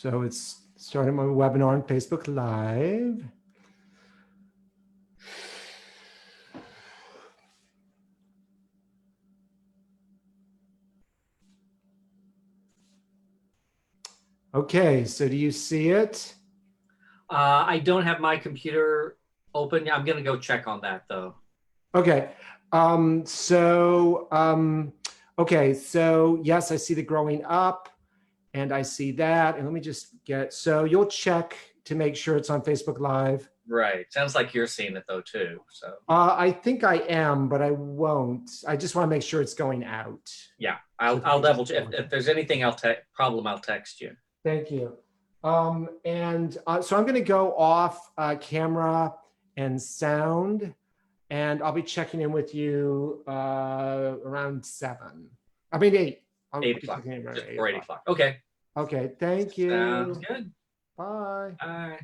So it's starting my webinar on Facebook Live. Okay, so do you see it? I don't have my computer open. I'm going to go check on that though. Okay. Okay, so yes, I see the growing up and I see that. And let me just so you'll check to make sure it's on Facebook Live. Right. Sounds like you're seeing it though too. So I think I am, but I won't. I just want to make sure it's going out. yeah, So I'll double check. check. If there's anything I'll text you. Thank you. So I'm going to go off camera and sound, and I'll be checking in with you around 7. I mean 8. I'll 8 o'clock. Just before 8 o'clock. Okay. Okay. Thank you. Sounds good. Bye. Bye.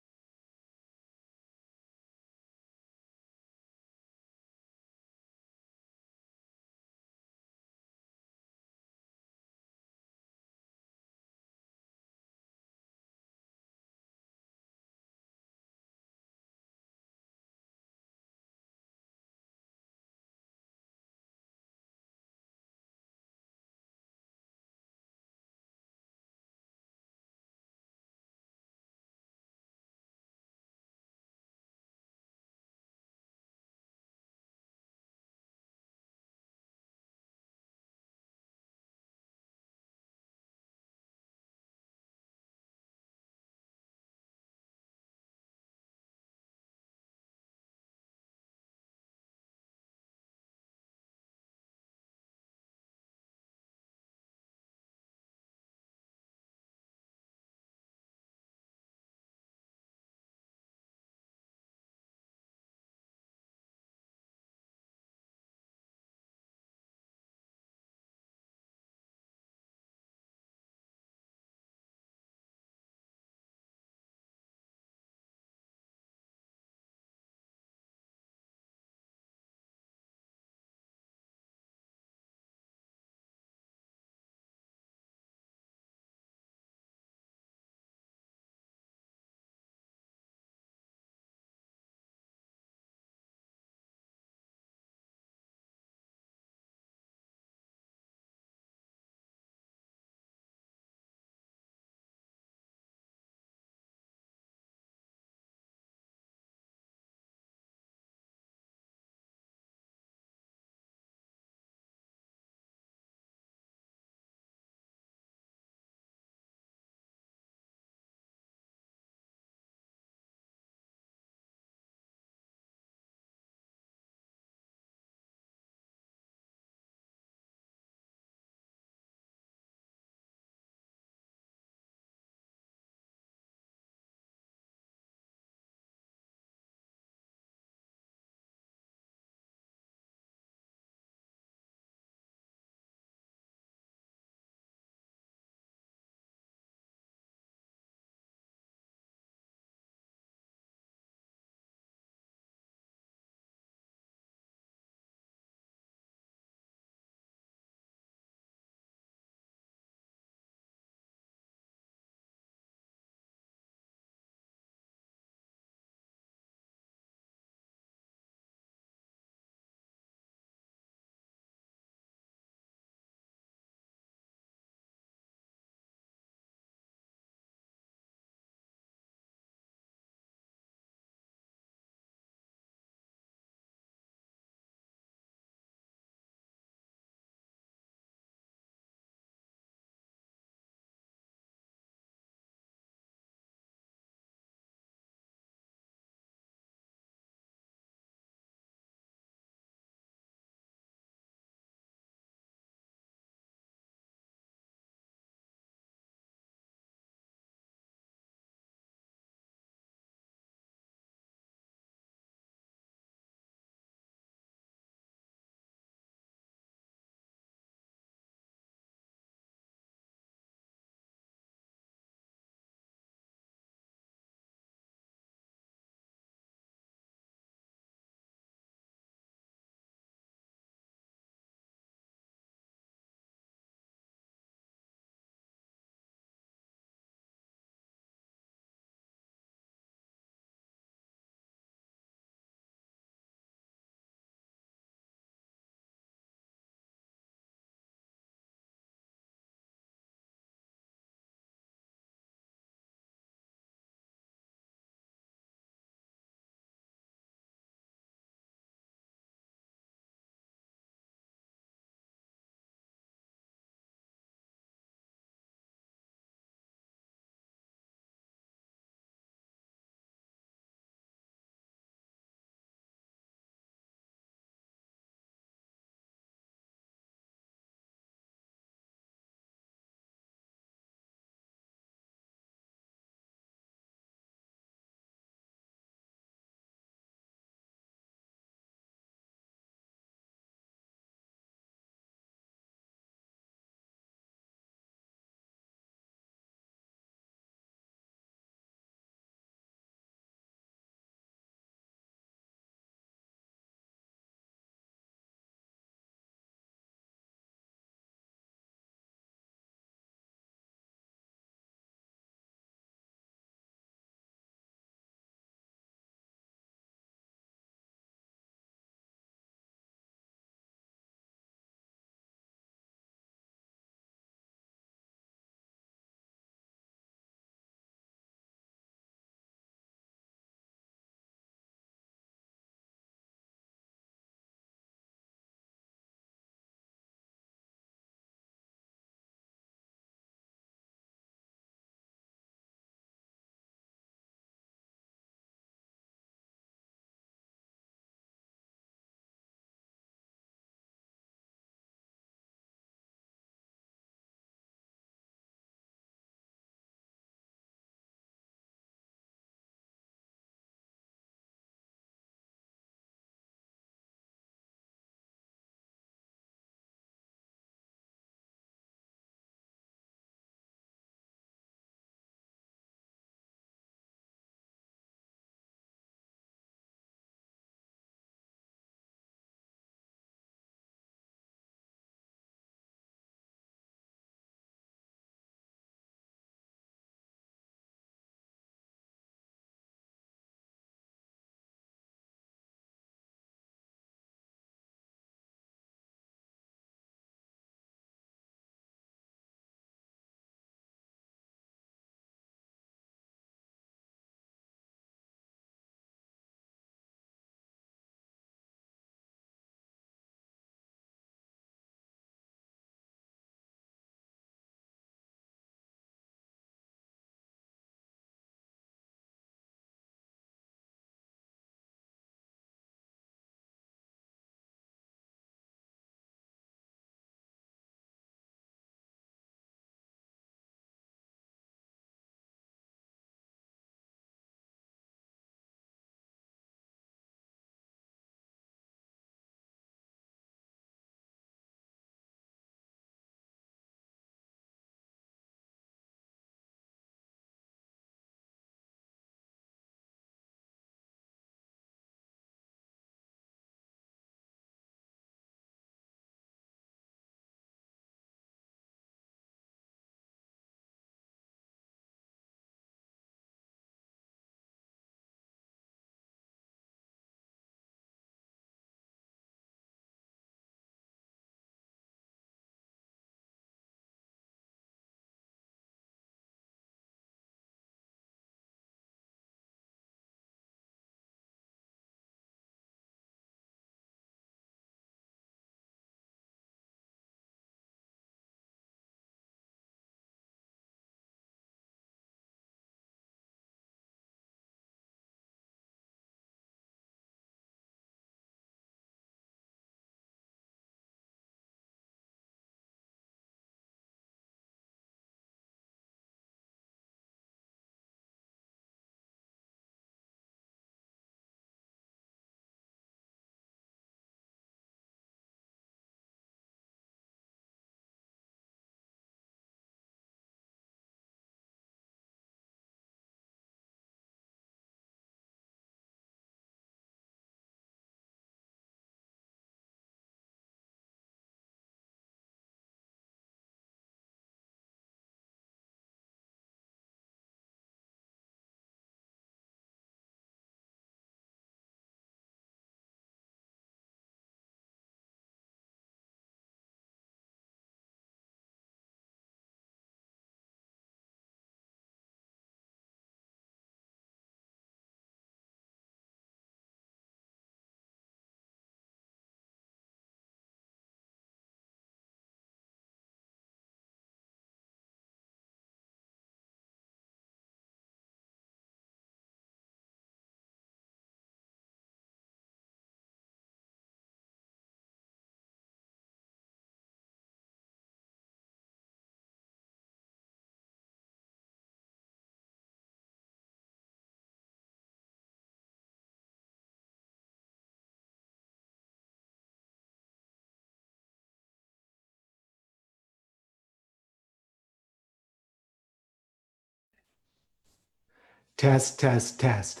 Test, test, test.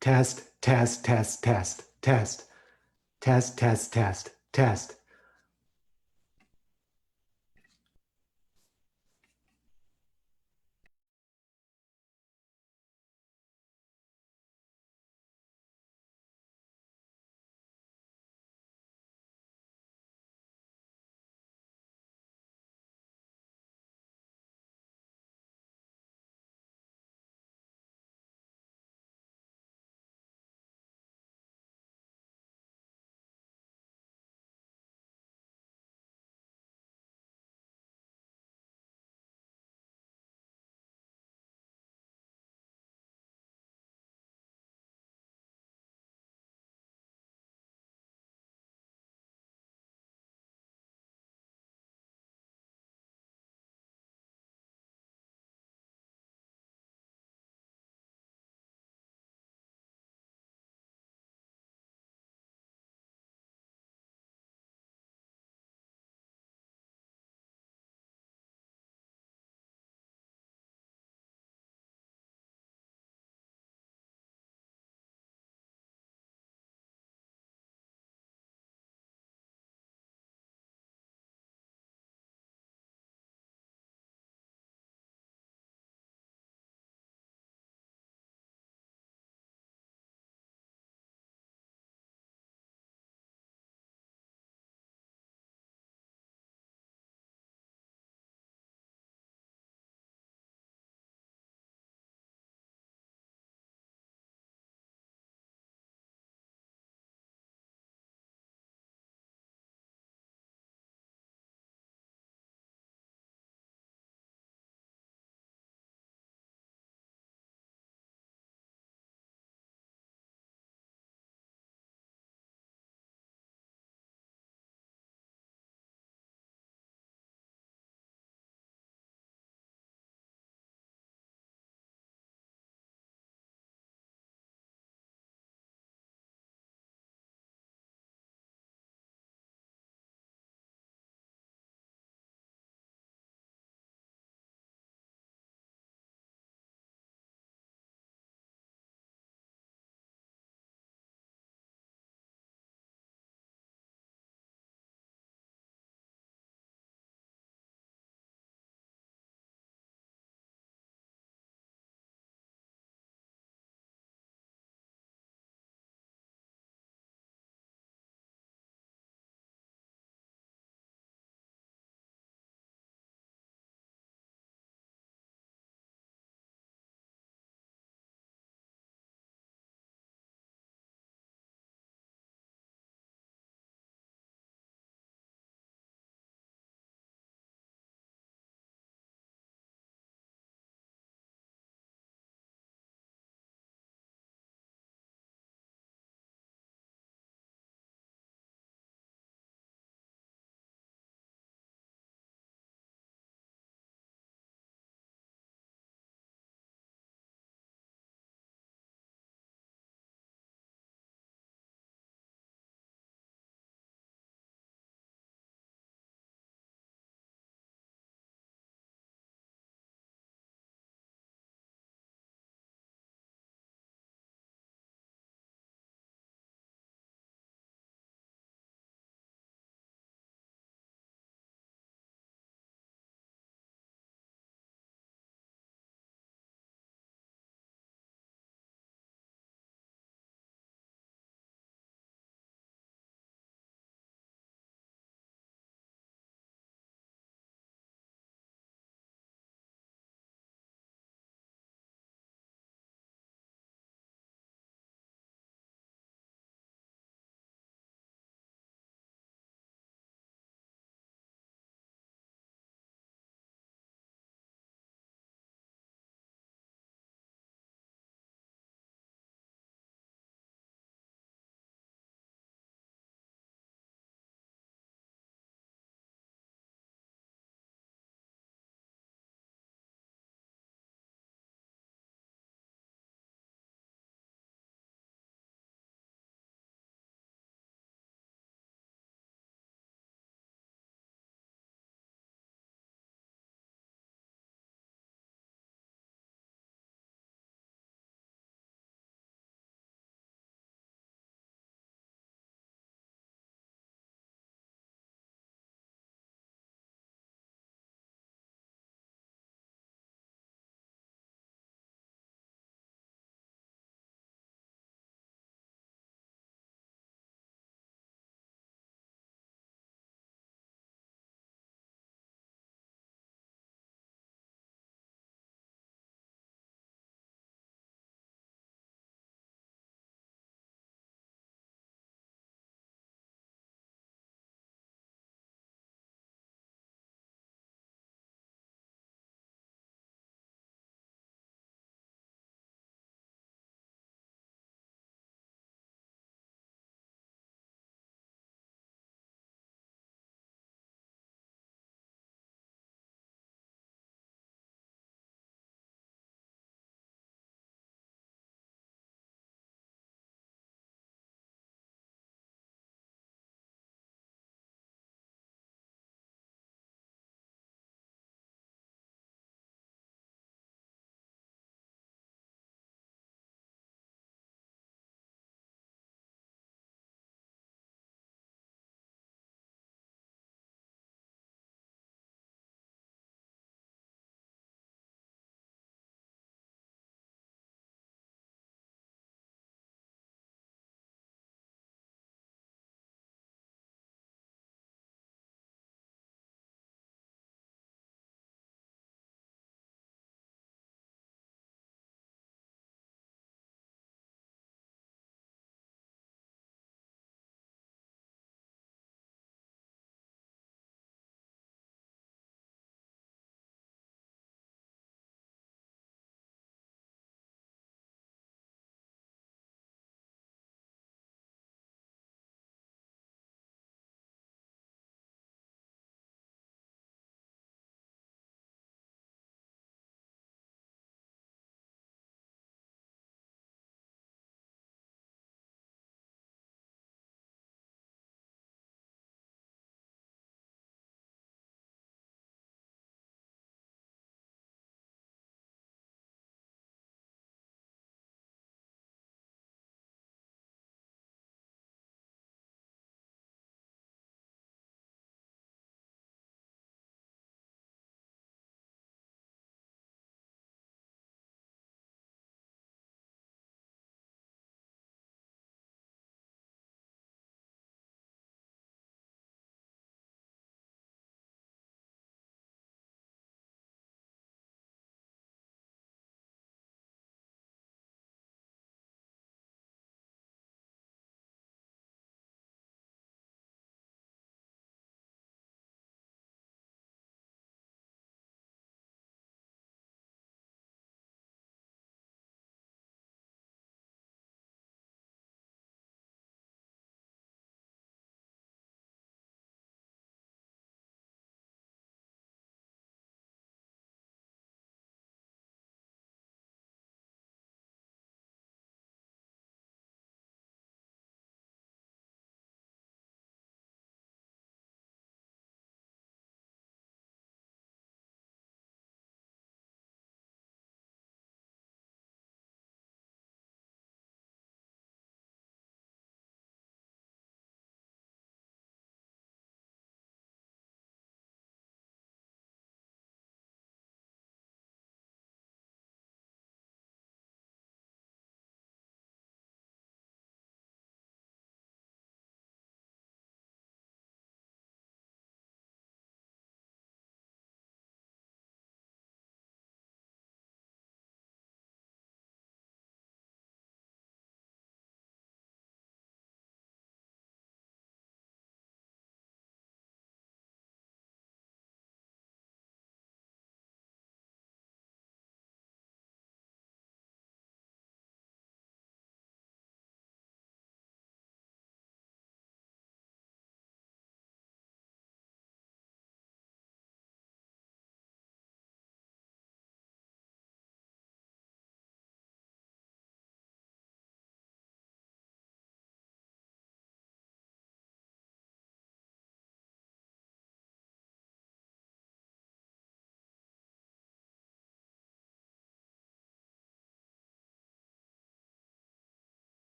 Test, test, test, test, test. Test, test, test, test.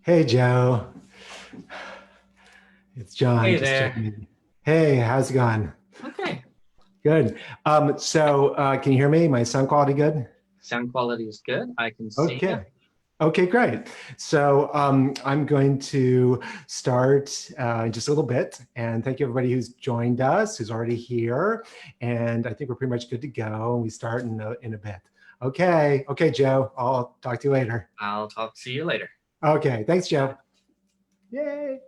Hey, Joe. It's John. Hey Just there. checking in. Hey, how's it going? Okay. Good. Can you hear me? My sound quality good? Sound quality is good. I can see you. Okay. Okay, great. I'm going to start in just a little bit. And thank you, everybody who's joined us, who's already here. And I think we're pretty much good to go. And we start in a bit. Okay. Okay, Joe. I'll talk to you later. I'll talk to you later. Okay. Thanks, Joe. Yay.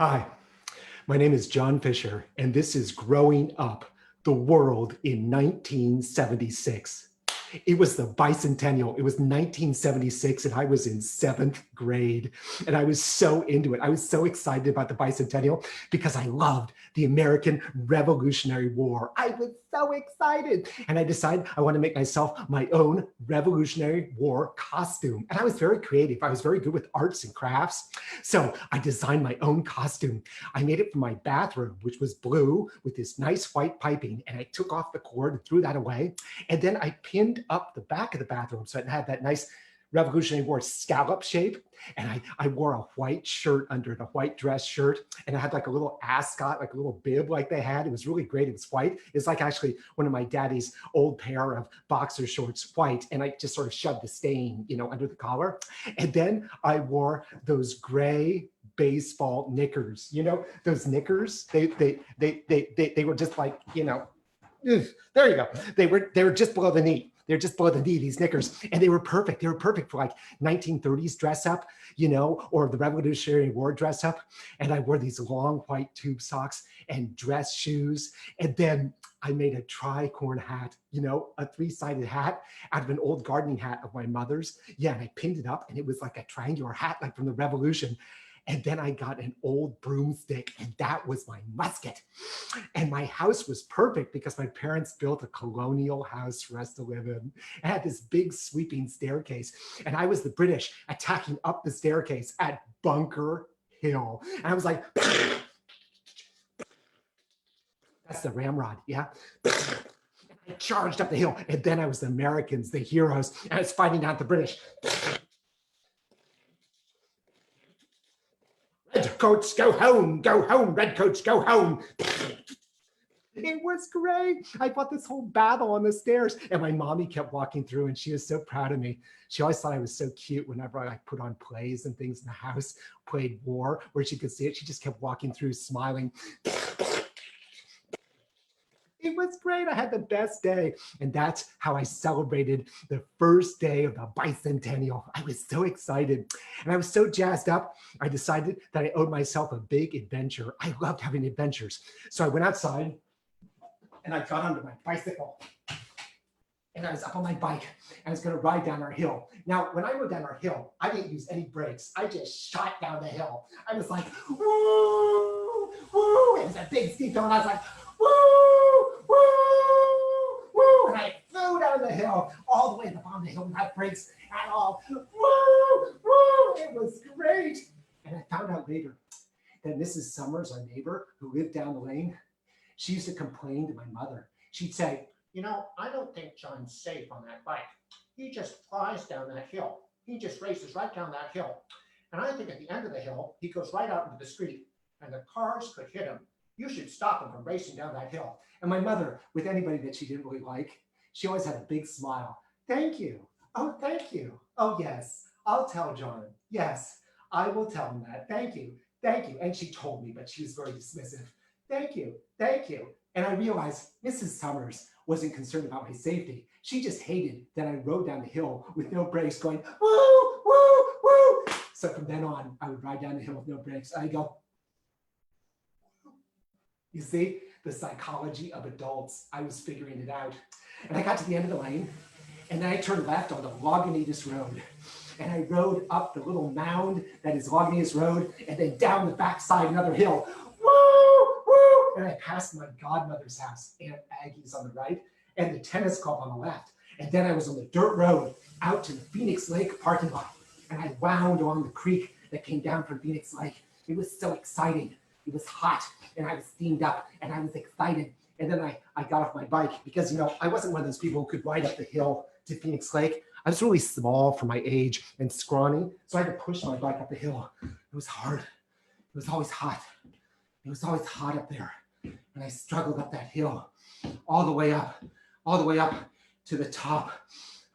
Hi, my name is John Fisher, and this is Growing Up, the World in 1976. It was the bicentennial. It was 1976, and I was in 7th grade, and I was so into it. I was so excited about the bicentennial because I loved the American Revolutionary War. I was so excited, and I decided I want to make myself my own Revolutionary War costume, and I was very creative. I was very good with arts and crafts, so I designed my own costume. I made it for my bathroom, which was blue with this nice white piping, and I took off the cord and threw that away, and then I pinned up the back of the bathroom so it had that nice Revolutionary War scallop shape. And I wore a white shirt under it, a white dress shirt. And I had like a little ascot, like a little bib like they had. It was really great. It was white. It's like actually one of my daddy's old pair of boxer shorts, white. And I just sort of shoved the stain, under the collar. And then I wore those gray baseball knickers, those knickers, they were just like, there you go. They were just below the knee. They're just below the knee, these knickers, and they were perfect. They were perfect for like 1930s dress up, or the Revolutionary War dress up. And I wore these long white tube socks and dress shoes. And then I made a tricorn hat, a 3-sided hat out of an old gardening hat of my mother's. Yeah, and I pinned it up, and it was like a triangular hat, like from the Revolution. And then I got an old broomstick, and that was my musket. And my house was perfect because my parents built a colonial house for us to live in. It had this big sweeping staircase, and I was the British attacking up the staircase at Bunker Hill. And I was like, that's the ramrod, yeah? I charged up the hill, and then I was the Americans, the heroes, and I was fighting out the British. Redcoats, go home, redcoats, go home. It was great. I fought this whole battle on the stairs, and my mommy kept walking through, and she was so proud of me. She always thought I was so cute whenever I put on plays and things in the house, played war, where she could see it. She just kept walking through, smiling. It was great. I had the best day. And that's how I celebrated the first day of the bicentennial. I was so excited and I was so jazzed up. I decided that I owed myself a big adventure. I loved having adventures. So I went outside and I got onto my bicycle and I was up on my bike and I was going to ride down our hill. Now, when I rode down our hill, I didn't use any brakes. I just shot down the hill. I was like, woo, woo. It was a big steep hill and I was like, woo, woo, woo. And I flew down the hill all the way to the bottom of the hill without brakes at all. Woo, woo. It was great. And I found out later that Mrs. Summers, our neighbor who lived down the lane, she used to complain to my mother. She'd say, I don't think John's safe on that bike. He just flies down that hill. He just races right down that hill. And I think at the end of the hill, he goes right out into the street and the cars could hit him. You should stop him from racing down that hill. And my mother, with anybody that she didn't really like, she always had a big smile. Thank you. Oh, thank you. Oh, yes. I'll tell John. Yes, I will tell him that. Thank you. Thank you. And she told me, but she was very dismissive. Thank you. Thank you. And I realized Mrs. Summers wasn't concerned about my safety. She just hated that I rode down the hill with no brakes going, woo, woo, woo. So from then on, I would ride down the hill with no brakes. I go, you see, the psychology of adults, I was figuring it out. And I got to the end of the lane, and then I turned left onto Lagunitas Road. And I rode up the little mound that is Lagunitas Road, and then down the backside another hill. Woo, woo! And I passed my godmother's house, Aunt Aggie's on the right, and the tennis club on the left. And then I was on the dirt road out to the Phoenix Lake parking lot. And I wound along the creek that came down from Phoenix Lake. It was so exciting. It was hot and I was steamed up and I was excited. And then I got off my bike because, I wasn't one of those people who could ride up the hill to Phoenix Lake. I was really small for my age and scrawny. So I had to push my bike up the hill. It was hard. It was always hot. It was always hot up there. And I struggled up that hill all the way up to the top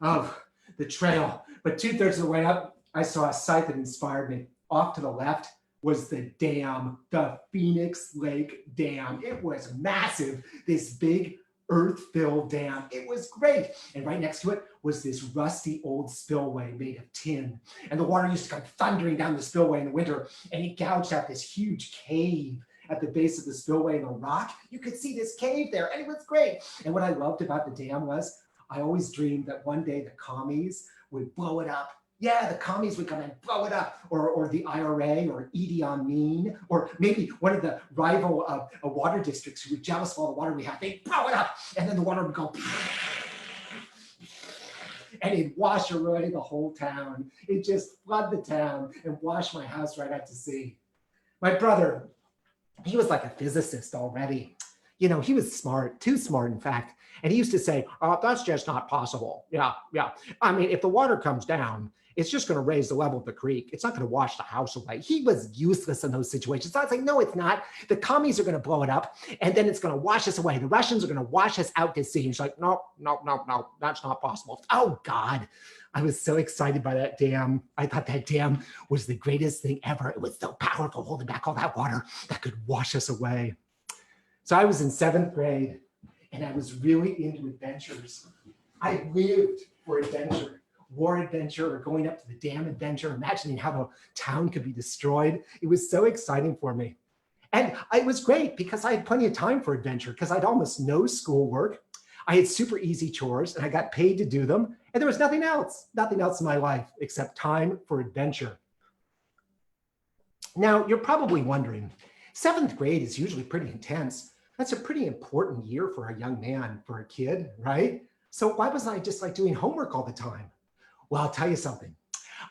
of the trail. But 2/3 of the way up, I saw a sight that inspired me. Off to the left was the dam, the Phoenix Lake Dam. It was massive, this big earth-filled dam. It was great. And right next to it was this rusty old spillway made of tin. And the water used to come thundering down the spillway in the winter, and it gouged out this huge cave at the base of the spillway in the rock. You could see this cave there, and it was great. And what I loved about the dam was I always dreamed that one day the commies would blow it up. Yeah, the commies would come and blow it up, or the IRA, or Idi Amin, or maybe one of the rival water districts who were jealous of all the water we had. They'd blow it up, and then the water would go, and it'd wash away the whole town. It'd just flood the town and wash my house right out to sea. My brother, he was like a physicist already. You know, he was smart, too smart, in fact. And he used to say, oh, that's just not possible. Yeah. I mean, if the water comes down, it's just going to raise the level of the creek. It's not going to wash the house away. He was useless in those situations. So I was like, no, it's not. The commies are going to blow it up, and then it's going to wash us away. The Russians are going to wash us out to sea. He's like, no, that's not possible. Oh, God. I was so excited by that dam. I thought that dam was the greatest thing ever. It was so powerful, holding back all that water that could wash us away. So I was in 7th grade, and I was really into adventures. I lived for adventure. War adventure, or going up to the dam adventure, imagining how the town could be destroyed. It was so exciting for me. And it was great because I had plenty of time for adventure because I had almost no schoolwork. I had super easy chores and I got paid to do them. And there was nothing else in my life except time for adventure. Now, you're probably wondering, 7th grade is usually pretty intense. That's a pretty important year for a young man, for a kid, right? So why wasn't I just like doing homework all the time? Well, I'll tell you something.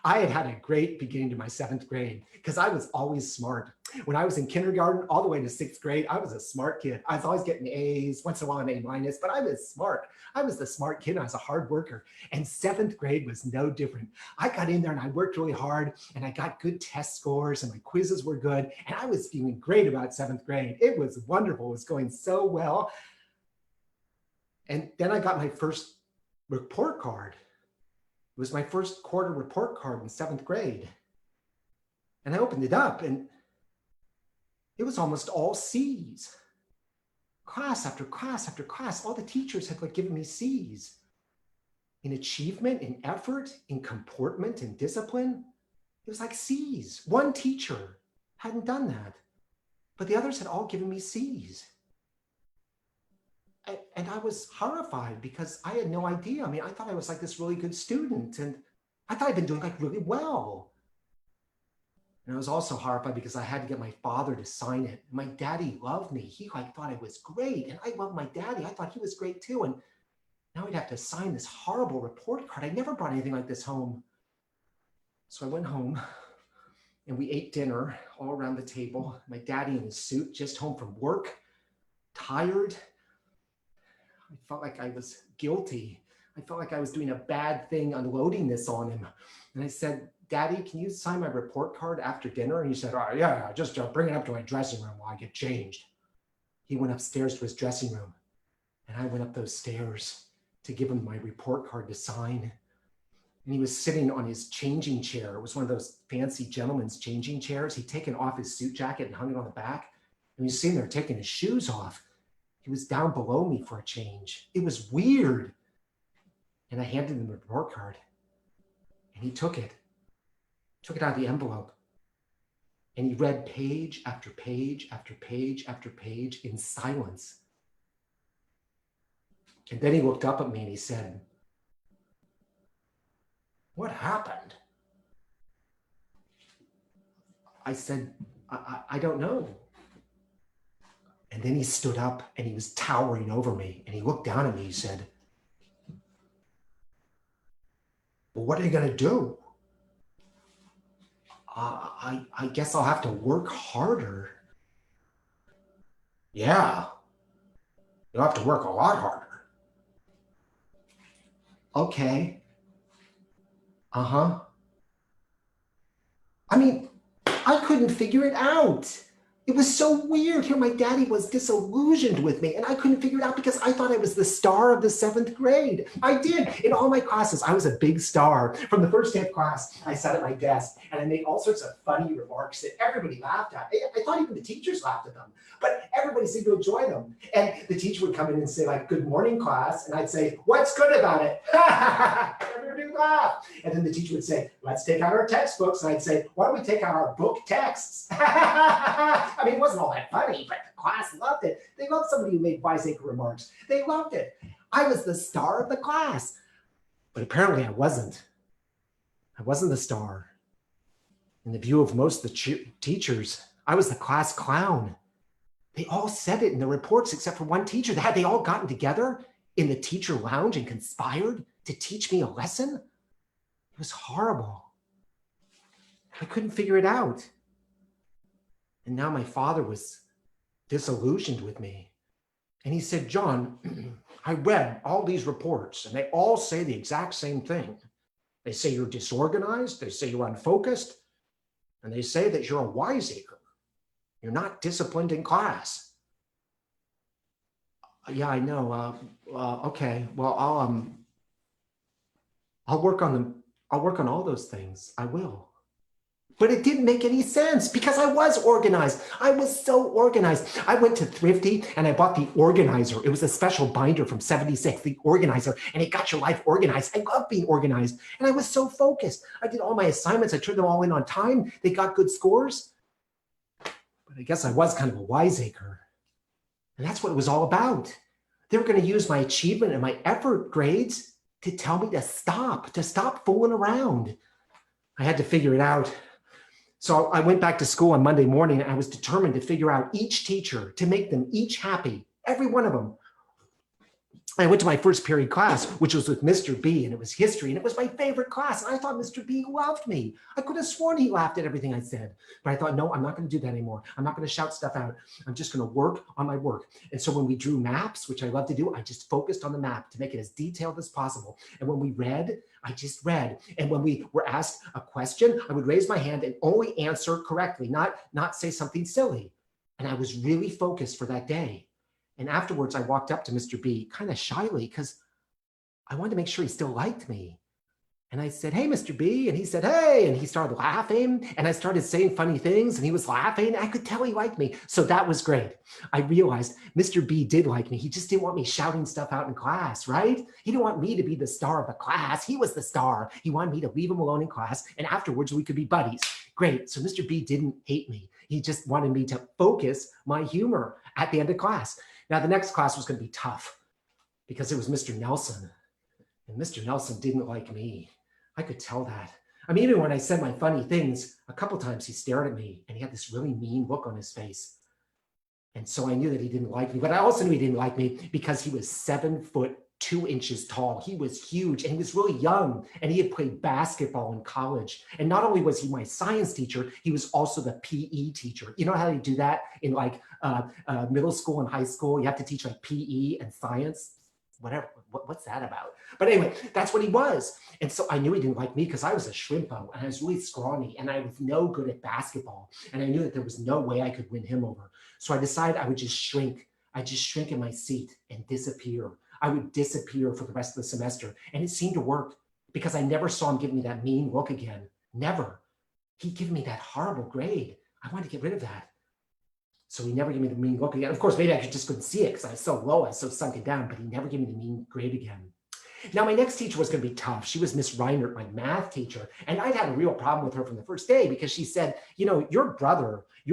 I had a great beginning to my 7th grade because I was always smart. When I was in kindergarten all the way to 6th grade, I was a smart kid. I was always getting A's, once in a while an A-, but I was smart. I was the smart kid. I was a hard worker. And 7th grade was no different. I got in there and I worked really hard and I got good test scores and my quizzes were good. And I was feeling great about 7th grade. It was wonderful. It was going so well. And then I got my first report card. It was my first quarter report card in 7th grade. And I opened it up and it was almost all C's. Class after class after class, all the teachers had like given me C's. In achievement, in effort, in comportment, in discipline, it was like C's. One teacher hadn't done that, but the others had all given me C's. And I was horrified because I had no idea. I mean, I thought I was like this really good student and I thought I'd been doing like really well. And I was also horrified because I had to get my father to sign it. My daddy loved me. He like thought I was great. And I loved my daddy. I thought he was great too. And now he'd have to sign this horrible report card. I never brought anything like this home. So I went home and we ate dinner all around the table. My daddy in his suit, just home from work, tired. I felt like I was guilty. I felt like I was doing a bad thing unloading this on him. And I said, Daddy, can you sign my report card after dinner? And he said, oh, yeah, just bring it up to my dressing room while I get changed. He went upstairs to his dressing room. And I went up those stairs to give him my report card to sign. And he was sitting on his changing chair. It was one of those fancy gentleman's changing chairs. He'd taken off his suit jacket and hung it on the back. And he was sitting there taking his shoes off. He was down below me for a change. It was weird. And I handed him the report card. And he took it out of the envelope. And he read page after page after page after page in silence. And then he looked up at me and he said, what happened? I said, I don't know. And then he stood up and he was towering over me and he looked down at me. He said, well, what are you going to do? I guess I'll have to work harder. Yeah, you'll have to work a lot harder. Okay. Uh-huh. I mean, I couldn't figure it out. It was so weird. Here, my daddy was disillusioned with me, and I couldn't figure it out because I thought I was the star of the 7th grade. I did. In all my classes, I was a big star. From the first day of class, I sat at my desk, and I made all sorts of funny remarks that everybody laughed at. I thought even the teachers laughed at them, but everybody seemed to enjoy them. And the teacher would come in and say, like, "Good morning, class," and I'd say, "What's good about it?" Everybody would laugh. And then the teacher would say, "Let's take out our textbooks," and I'd say, "Why don't we take out our book texts?" I mean, it wasn't all that funny, but the class loved it. They loved somebody who made wiseacre remarks. They loved it. I was the star of the class. But apparently I wasn't. I wasn't the star. In the view of most of the teachers, I was the class clown. They all said it in the reports except for one teacher. Had they all gotten together in the teacher lounge and conspired to teach me a lesson? It was horrible. I couldn't figure it out. And now my father was disillusioned with me. And he said, "John, I read all these reports and they all say the exact same thing. They say you're disorganized, they say you're unfocused, and they say that you're a wiseacre. You're not disciplined in class." "Yeah, I know. Okay. Well, I'll work on all those things. I will." But it didn't make any sense because I was organized. I was so organized. I went to Thrifty and I bought the organizer. It was a special binder from 76, the organizer, and it got your life organized. I love being organized. And I was so focused. I did all my assignments. I turned them all in on time. They got good scores. But I guess I was kind of a wiseacre. And that's what it was all about. They were going to use my achievement and my effort grades to tell me to stop fooling around. I had to figure it out. So I went back to school on Monday morning and I was determined to figure out each teacher, to make them each happy, every one of them. I went to my first period class, which was with Mr. B, and it was history, and it was my favorite class. And I thought Mr. B loved me. I could have sworn he laughed at everything I said. But I thought, no, I'm not going to do that anymore. I'm not going to shout stuff out. I'm just going to work on my work. And so when we drew maps, which I love to do, I just focused on the map to make it as detailed as possible. And when we read, I just read. And when we were asked a question, I would raise my hand and only answer correctly, not say something silly. And I was really focused for that day. And afterwards, I walked up to Mr. B kind of shyly because I wanted to make sure he still liked me. And I said, "Hey, Mr. B." And he said, "Hey." And he started laughing. And I started saying funny things. And he was laughing. I could tell he liked me. So that was great. I realized Mr. B did like me. He just didn't want me shouting stuff out in class, right? He didn't want me to be the star of the class. He was the star. He wanted me to leave him alone in class. And afterwards, we could be buddies. Great. So Mr. B didn't hate me. He just wanted me to focus my humor at the end of class. Now, the next class was going to be tough because it was Mr. Nelson. And Mr. Nelson didn't like me. I could tell that. I mean, even when I said my funny things, a couple times he stared at me and he had this really mean look on his face. And so I knew that he didn't like me, but I also knew he didn't like me because he was 7'2" tall. He was huge and he was really young and he had played basketball in college. And not only was he my science teacher, he was also the PE teacher. You know how they do that in like middle school and high school? You have to teach like PE and science, whatever. What's that about? But anyway, that's what he was. And so I knew he didn't like me because I was a shrimpo and I was really scrawny and I was no good at basketball. And I knew that there was no way I could win him over. So I decided I would just shrink. I'd just shrink in my seat and disappear. I would disappear for the rest of the semester. And it seemed to work because I never saw him give me that mean look again. Never. He'd give me that horrible grade. I wanted to get rid of that. So he never gave me the mean look again. Of course, maybe I just couldn't see it because I was so low, I was so sunken down, but he never gave me the mean grade again. Now, my next teacher was going to be tough. She was Miss Reinert, my math teacher. And I'd had a real problem with her from the first day because she said, "You know, your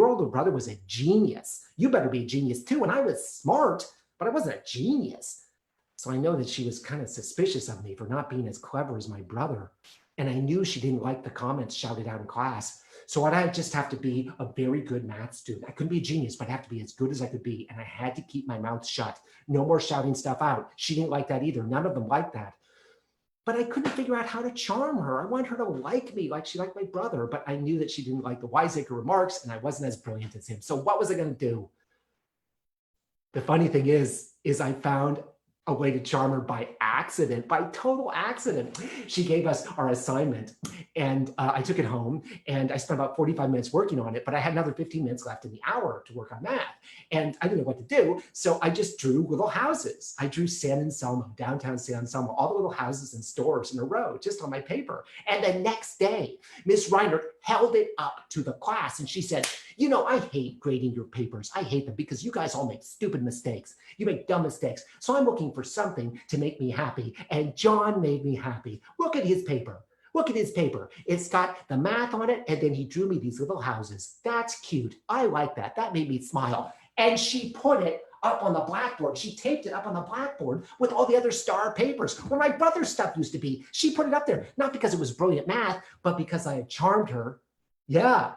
older brother was a genius. You better be a genius too." And I was smart, but I wasn't a genius. So I know that she was kind of suspicious of me for not being as clever as my brother. And I knew she didn't like the comments shouted out in class. So I'd just have to be a very good math student. I couldn't be a genius, but I'd have to be as good as I could be. And I had to keep my mouth shut. No more shouting stuff out. She didn't like that either. None of them liked that. But I couldn't figure out how to charm her. I wanted her to like me like she liked my brother, but I knew that she didn't like the wiseacre remarks and I wasn't as brilliant as him. So what was I going to do? The funny thing is I found a way to charm her by accident, by total accident. She gave us our assignment and I took it home and I spent about 45 minutes working on it, but I had another 15 minutes left in the hour to work on math. And I didn't know what to do. So I just drew little houses. I drew San Anselmo, downtown San Anselmo, all the little houses and stores in a row, just on my paper. And the next day, Miss Reiner held it up to the class and she said, you know, I hate grading your papers. I hate them because you guys all make stupid mistakes. You make dumb mistakes. So I'm looking for something to make me happy. And John made me happy. Look at his paper. Look at his paper. It's got the math on it. And then he drew me these little houses. That's cute. I like that. That made me smile. And she put it up on the blackboard. She taped it up on the blackboard with all the other star papers where my brother's stuff used to be. She put it up there, not because it was brilliant math, but because I had charmed her. Yeah,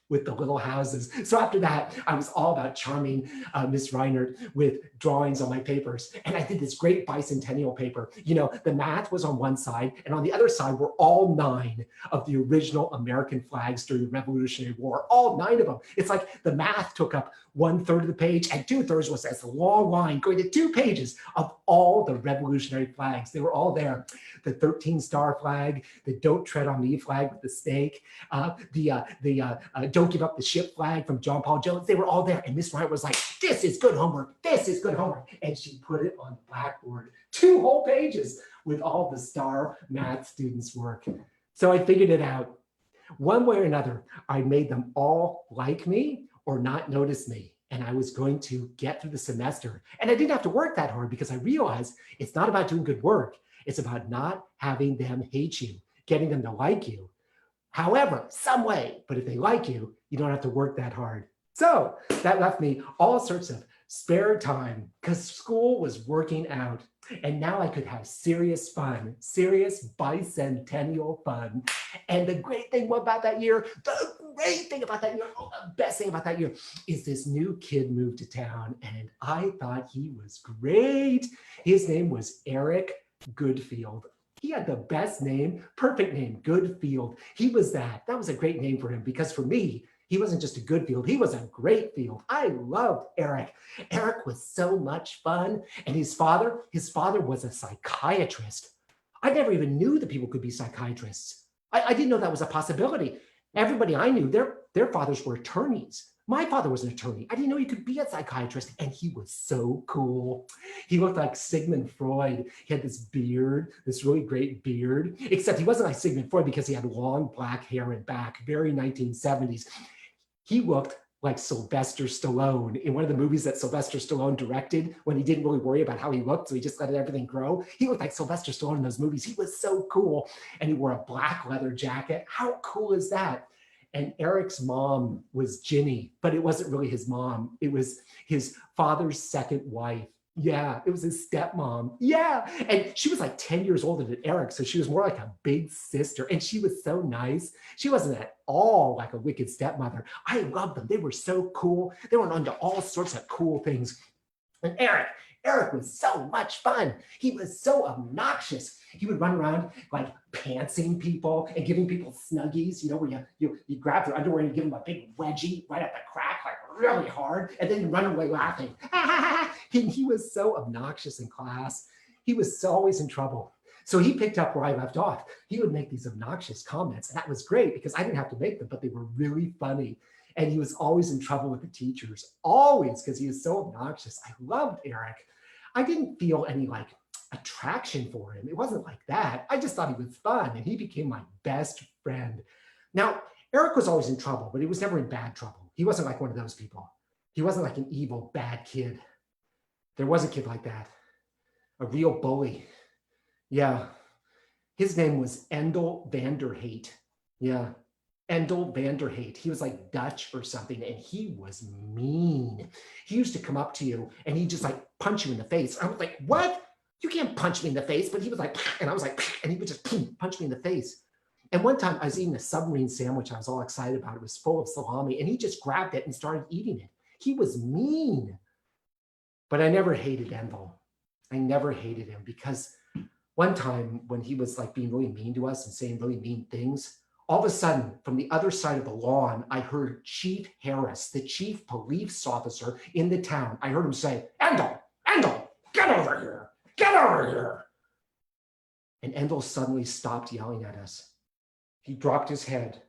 with the little houses. So after that, I was all about charming Miss Reinert with drawings on my papers. And I did this great bicentennial paper. You know, the math was on one side, and on the other side were all 9 of the original American flags during the Revolutionary War, all 9 of them. It's like the math took up 1/3 of the page, and 2/3 was this long line going to 2 pages of all the Revolutionary flags. They were all there. The 13-star flag, the Don't Tread on Me flag with the snake, Don't Give Up the Ship flag from John Paul Jones. They were all there. And Miss Wright was like, this is good homework. This is good homework. And she put it on the blackboard, 2 whole pages with all the star math students' work. So I figured it out. One way or another, I made them all like me or not notice me. And I was going to get through the semester. And I didn't have to work that hard because I realized it's not about doing good work. It's about not having them hate you, getting them to like you. However, some way, but if they like you, you don't have to work that hard. So that left me all sorts of spare time because school was working out. And now I could have serious fun, serious bicentennial fun. And the great thing about that year, the best thing about that year is this new kid moved to town and I thought he was great. His name was Eric Goodfield. He had the best name, perfect name, Goodfield. He was that. That was a great name for him because for me, he wasn't just a good field, he was a great field. I loved Eric. Eric was so much fun. And his father was a psychiatrist. I never even knew that people could be psychiatrists. I didn't know that was a possibility. Everybody I knew, their fathers were attorneys. My father was an attorney. I didn't know he could be a psychiatrist, and he was so cool. He looked like Sigmund Freud. He had this beard, this really great beard, except he wasn't like Sigmund Freud because he had long black hair and back, very 1970s. He looked like Sylvester Stallone in one of the movies that Sylvester Stallone directed when he didn't really worry about how he looked, so he just let everything grow. He looked like Sylvester Stallone in those movies. He was so cool, and he wore a black leather jacket. How cool is that? And Eric's mom was Ginny, but it wasn't really his mom. It was his father's second wife. Yeah, it was his stepmom. Yeah, and she was like 10 years older than Eric, so she was more like a big sister, and she was so nice. She wasn't at all like a wicked stepmother. I loved them. They were so cool. They were into all sorts of cool things. And Eric was so much fun. He was so obnoxious. He would run around like pantsing people and giving people snuggies, you know, where you grab their underwear and you give them a big wedgie right at the crack, like really hard, and then you run away laughing. He was so obnoxious in class. He was always in trouble. So he picked up where I left off. He would make these obnoxious comments, and that was great because I didn't have to make them, but they were really funny. And he was always in trouble with the teachers, always, because he was so obnoxious. I loved Eric. I didn't feel any like attraction for him. It wasn't like that. I just thought he was fun, and he became my best friend. Now, Eric was always in trouble, but he was never in bad trouble. He wasn't like one of those people. He wasn't like an evil, bad kid. There was a kid like that, a real bully. Yeah, his name was Endel Vanderhate. Yeah, Endel Vanderhate. He was like Dutch or something, and he was mean. He used to come up to you, and he'd just like punch you in the face. I was like, what? You can't punch me in the face. But he was like, and I was like, and he would just punch me in the face. And one time I was eating a submarine sandwich. I was all excited about it. It was full of salami, and he just grabbed it and started eating it. He was mean. But I never hated Endel. I never hated him because one time when he was like being really mean to us and saying really mean things, all of a sudden from the other side of the lawn, I heard Chief Harris, the chief police officer in the town. I heard him say, Endel, get over here. over here. And Endel suddenly stopped yelling at us. He dropped his head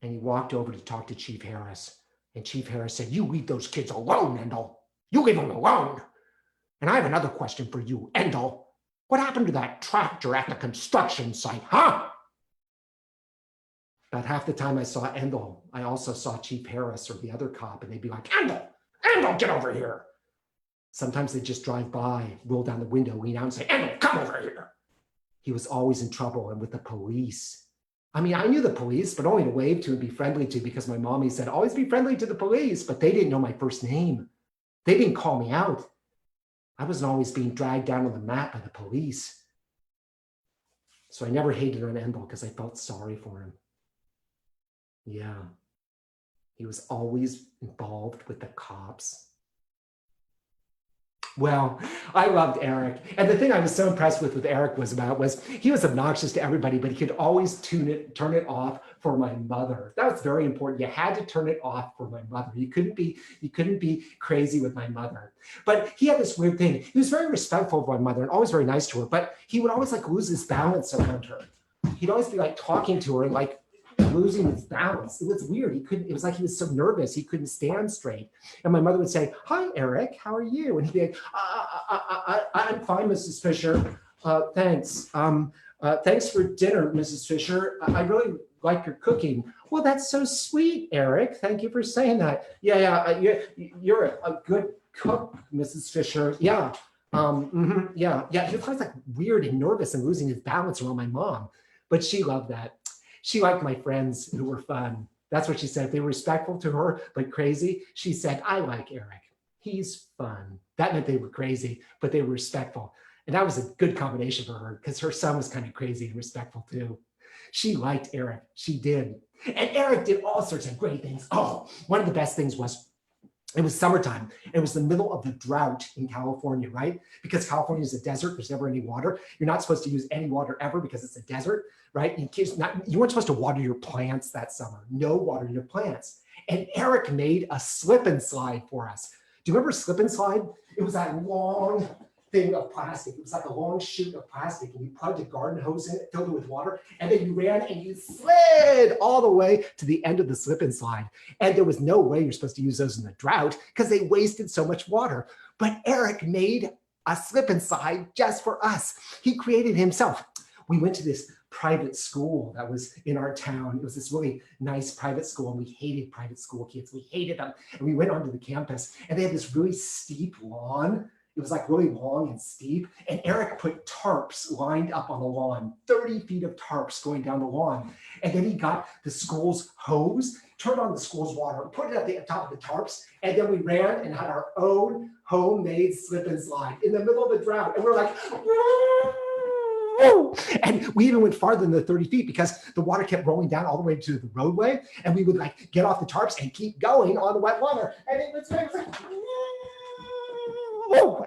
and he walked over to talk to Chief Harris. And Chief Harris said, you leave those kids alone, Endel. You leave them alone. And I have another question for you, Endel. What happened to that tractor at the construction site, huh? About half the time I saw Endel, I also saw Chief Harris or the other cop, and they'd be like, Endel, get over here. Sometimes they'd just drive by, roll down the window, lean out and say, Endel, come over here. He was always in trouble and with the police. I mean, I knew the police, but only to wave to and be friendly to because my mommy said, always be friendly to the police, but they didn't know my first name. They didn't call me out. I wasn't always being dragged down on the mat by the police. So I never hated on Endel because I felt sorry for him. Yeah, he was always involved with the cops. Well, I loved Eric. And the thing I was so impressed with Eric was he was obnoxious to everybody, but he could always turn it off for my mother. That was very important. You had to turn it off for my mother. You couldn't be crazy with my mother. But he had this weird thing. He was very respectful of my mother and always very nice to her, but he would always like lose his balance around her. He'd always be like talking to her and like losing his balance. It was weird. It was like he was so nervous he couldn't stand straight. And my mother would say, hi, Eric, how are you? And he'd be like, I'm fine, Mrs. Fisher. Thanks. Thanks for dinner, Mrs. Fisher. I really like your cooking. Well, that's so sweet, Eric. Thank you for saying that. Yeah, you're a good cook, Mrs. Fisher. Yeah. Yeah. He was always like weird and nervous and losing his balance around my mom. But she loved that. She liked my friends who were fun. That's what she said. If they were respectful to her, but crazy, she said, I like Eric. He's fun. That meant they were crazy, but they were respectful. And that was a good combination for her because her son was kind of crazy and respectful too. She liked Eric. She did. And Eric did all sorts of great things. Oh, one of the best things was it was summertime. It was the middle of the drought in California, right? Because California is a desert. There's never any water. You're not supposed to use any water ever because it's a desert, right? You weren't supposed to water your plants that summer. No water your plants. And Eric made a slip and slide for us. Do you remember slip and slide? It was that long thing of plastic. It was like a long chute of plastic, and you plugged a garden hose in it, filled it with water, and then you ran and you slid all the way to the end of the slip and slide. And there was no way you're supposed to use those in the drought because they wasted so much water. But Eric made a slip and slide just for us. He created himself. We went to this private school that was in our town. It was this really nice private school, and we hated private school kids. We hated them. And we went onto the campus, and they had this really steep lawn. It was like really long and steep. And Eric put tarps lined up on the lawn, 30 feet of tarps going down the lawn. And then he got the school's hose, turned on the school's water, put it at the top of the tarps. And then we ran and had our own homemade slip and slide in the middle of the drought. And we're like, woo! And we even went farther than the 30 feet because the water kept rolling down all the way to the roadway. And we would like get off the tarps and keep going on the wet water. And it was like,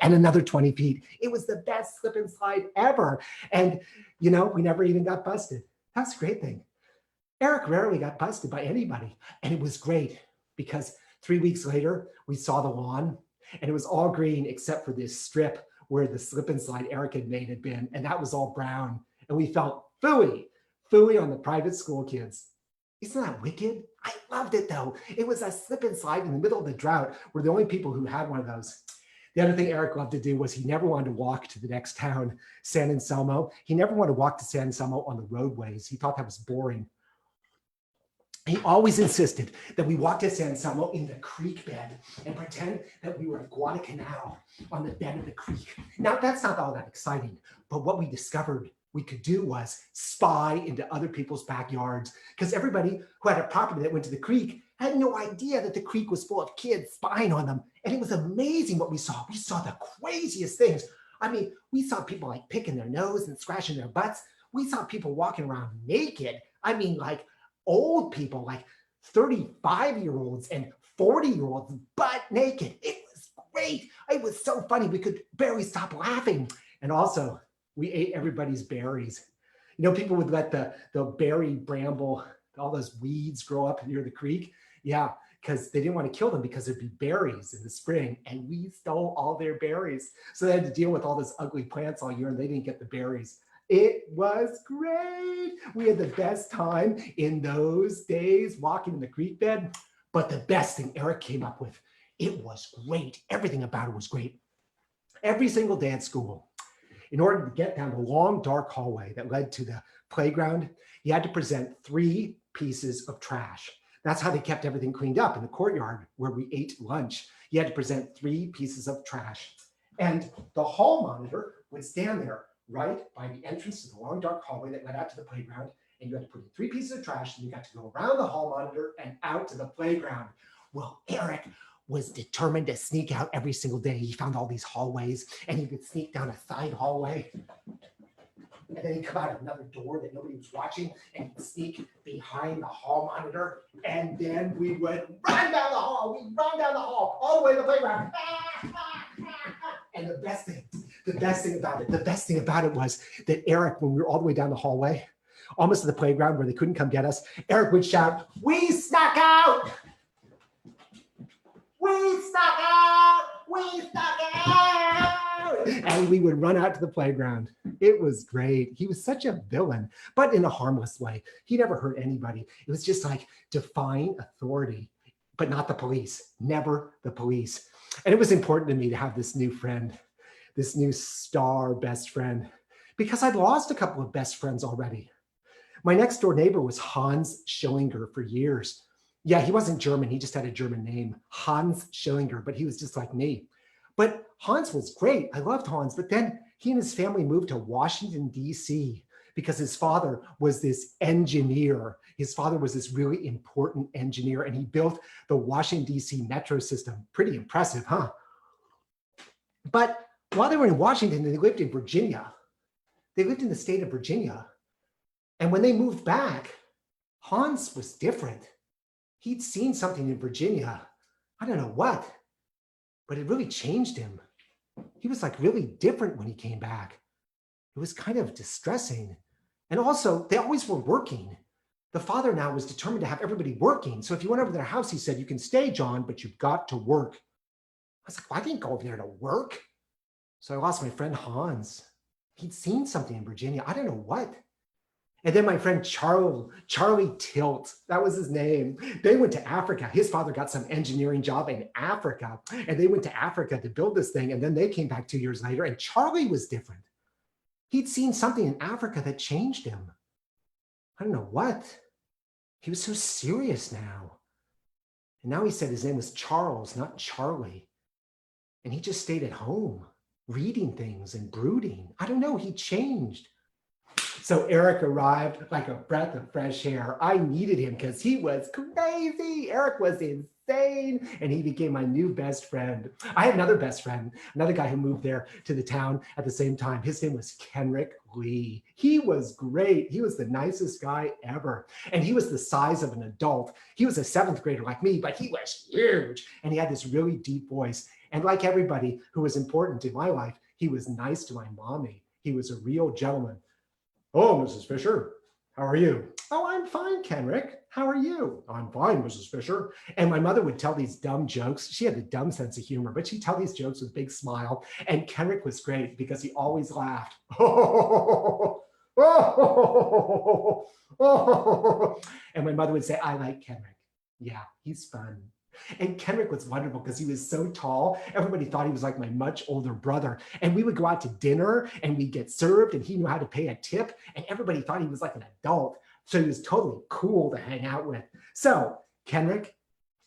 and another 20 feet. It was the best slip and slide ever. And, we never even got busted. That's a great thing. Eric rarely got busted by anybody. And it was great because 3 weeks later, we saw the lawn and it was all green except for this strip where the slip and slide Eric had made had been. And that was all brown. And we felt phooey on the private school kids. Isn't that wicked? I loved it though. It was a slip and slide in the middle of the drought. We're the only people who had one of those. The other thing Eric loved to do was he never wanted to walk to the next town, San Anselmo. He never wanted to walk to San Anselmo on the roadways. He thought that was boring. He always insisted that we walk to San Anselmo in the creek bed and pretend that we were at Guadalcanal on the bed of the creek. Now, that's not all that exciting, but what we discovered we could do was spy into other people's backyards because everybody who had a property that went to the creek had no idea that the creek was full of kids spying on them. And it was amazing what we saw. We saw the craziest things. I mean, we saw people like picking their nose and scratching their butts. We saw people walking around naked. I mean, like old people, like 35-year-olds and 40-year-olds butt naked. It was great. It was so funny. We could barely stop laughing. And also, we ate everybody's berries. People would let the berry bramble, all those weeds grow up near the creek. Yeah, because they didn't want to kill them because there'd be berries in the spring, and we stole all their berries. So they had to deal with all those ugly plants all year, and they didn't get the berries. It was great. We had the best time in those days walking in the creek bed. But the best thing Eric came up with, it was great. Everything about it was great. Every single day at school, in order to get down the long, dark hallway that led to the playground, you had to present 3 pieces of trash. That's how they kept everything cleaned up in the courtyard where we ate lunch. You had to present 3 pieces of trash. And the hall monitor would stand there right by the entrance to the long, dark hallway that led out to the playground. And you had to put in 3 pieces of trash, and you got to go around the hall monitor and out to the playground. Well, Eric was determined to sneak out every single day. He found all these hallways, and he would sneak down a side hallway. And then he'd come out of another door that nobody was watching, and he'd sneak behind the hall monitor. And then we would run down the hall. We'd run down the hall all the way to the playground. And the best thing about it was that Eric, when we were all the way down the hallway, almost to the playground where they couldn't come get us, Eric would shout, "We snuck out! We snuck out! We snuck out!" And we would run out to the playground. It was great. He was such a villain, but in a harmless way. He never hurt anybody. It was just like defying authority, but not the police, never the police. And it was important to me to have this new friend, this new star best friend, because I'd lost a couple of best friends already. My next door neighbor was Hans Schillinger for years. Yeah, he wasn't German. He just had a German name, Hans Schillinger, but he was just like me. But Hans was great. I loved Hans. But then he and his family moved to Washington, D.C. because his father was this engineer. His father was this really important engineer, and he built the Washington, D.C. metro system. Pretty impressive, huh? But while they were in Washington, they lived in Virginia. They lived in the state of Virginia. And when they moved back, Hans was different. He'd seen something in Virginia. I don't know what, but it really changed him. He was like really different when he came back. It was kind of distressing. And also, they always were working. The father now was determined to have everybody working. So if you went over to their house, he said, "You can stay, John, but you've got to work." I was like, well, I didn't go over there to work. So I lost my friend Hans. He'd seen something in Virginia. I don't know what. And then my friend Charlie Tilt, that was his name. They went to Africa. His father got some engineering job in Africa, and they went to Africa to build this thing. And then they came back 2 years later, and Charlie was different. He'd seen something in Africa that changed him. I don't know what. He was so serious now. And now he said his name was Charles, not Charlie. And he just stayed at home, reading things and brooding. I don't know, he changed. So Eric arrived like a breath of fresh air. I needed him because he was crazy. Eric was insane, and he became my new best friend. I had another best friend, another guy who moved there to the town at the same time. His name was Kenrick Lee. He was great. He was the nicest guy ever. And he was the size of an adult. He was a 7th grader like me, but he was huge. And he had this really deep voice. And like everybody who was important in my life, he was nice to my mommy. He was a real gentleman. "Oh, Mrs. Fisher, how are you?" "Oh, I'm fine, Kenrick. How are you?" "I'm fine, Mrs. Fisher." And my mother would tell these dumb jokes. She had a dumb sense of humor, but she'd tell these jokes with a big smile. And Kenrick was great because he always laughed. And my mother would say, "I like Kenrick. Yeah, he's fun." And Kenrick was wonderful because he was so tall. Everybody thought he was like my much older brother. And we would go out to dinner and we'd get served, and he knew how to pay a tip. And everybody thought he was like an adult. So he was totally cool to hang out with. So Kenrick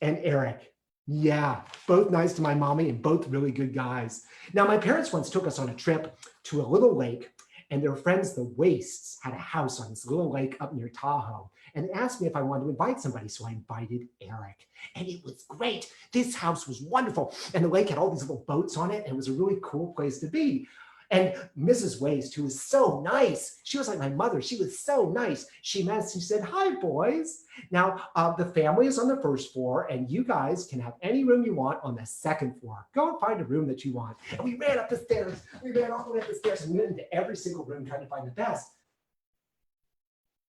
and Eric, yeah, both nice to my mommy and both really good guys. Now, my parents once took us on a trip to a little lake, and their friends, the Wastes, had a house on this little lake up near Tahoe. And they asked me if I wanted to invite somebody, so I invited Eric. And it was great. This house was wonderful. And the lake had all these little boats on it, and it was a really cool place to be. And Mrs. Waste, who was so nice, she was like my mother. She was so nice. She said, "Hi, boys. Now, the family is on the 1st floor, and you guys can have any room you want on the 2nd floor. Go and find a room that you want." And we ran up the stairs. We ran all the way up the stairs and went into every single room trying to find the best.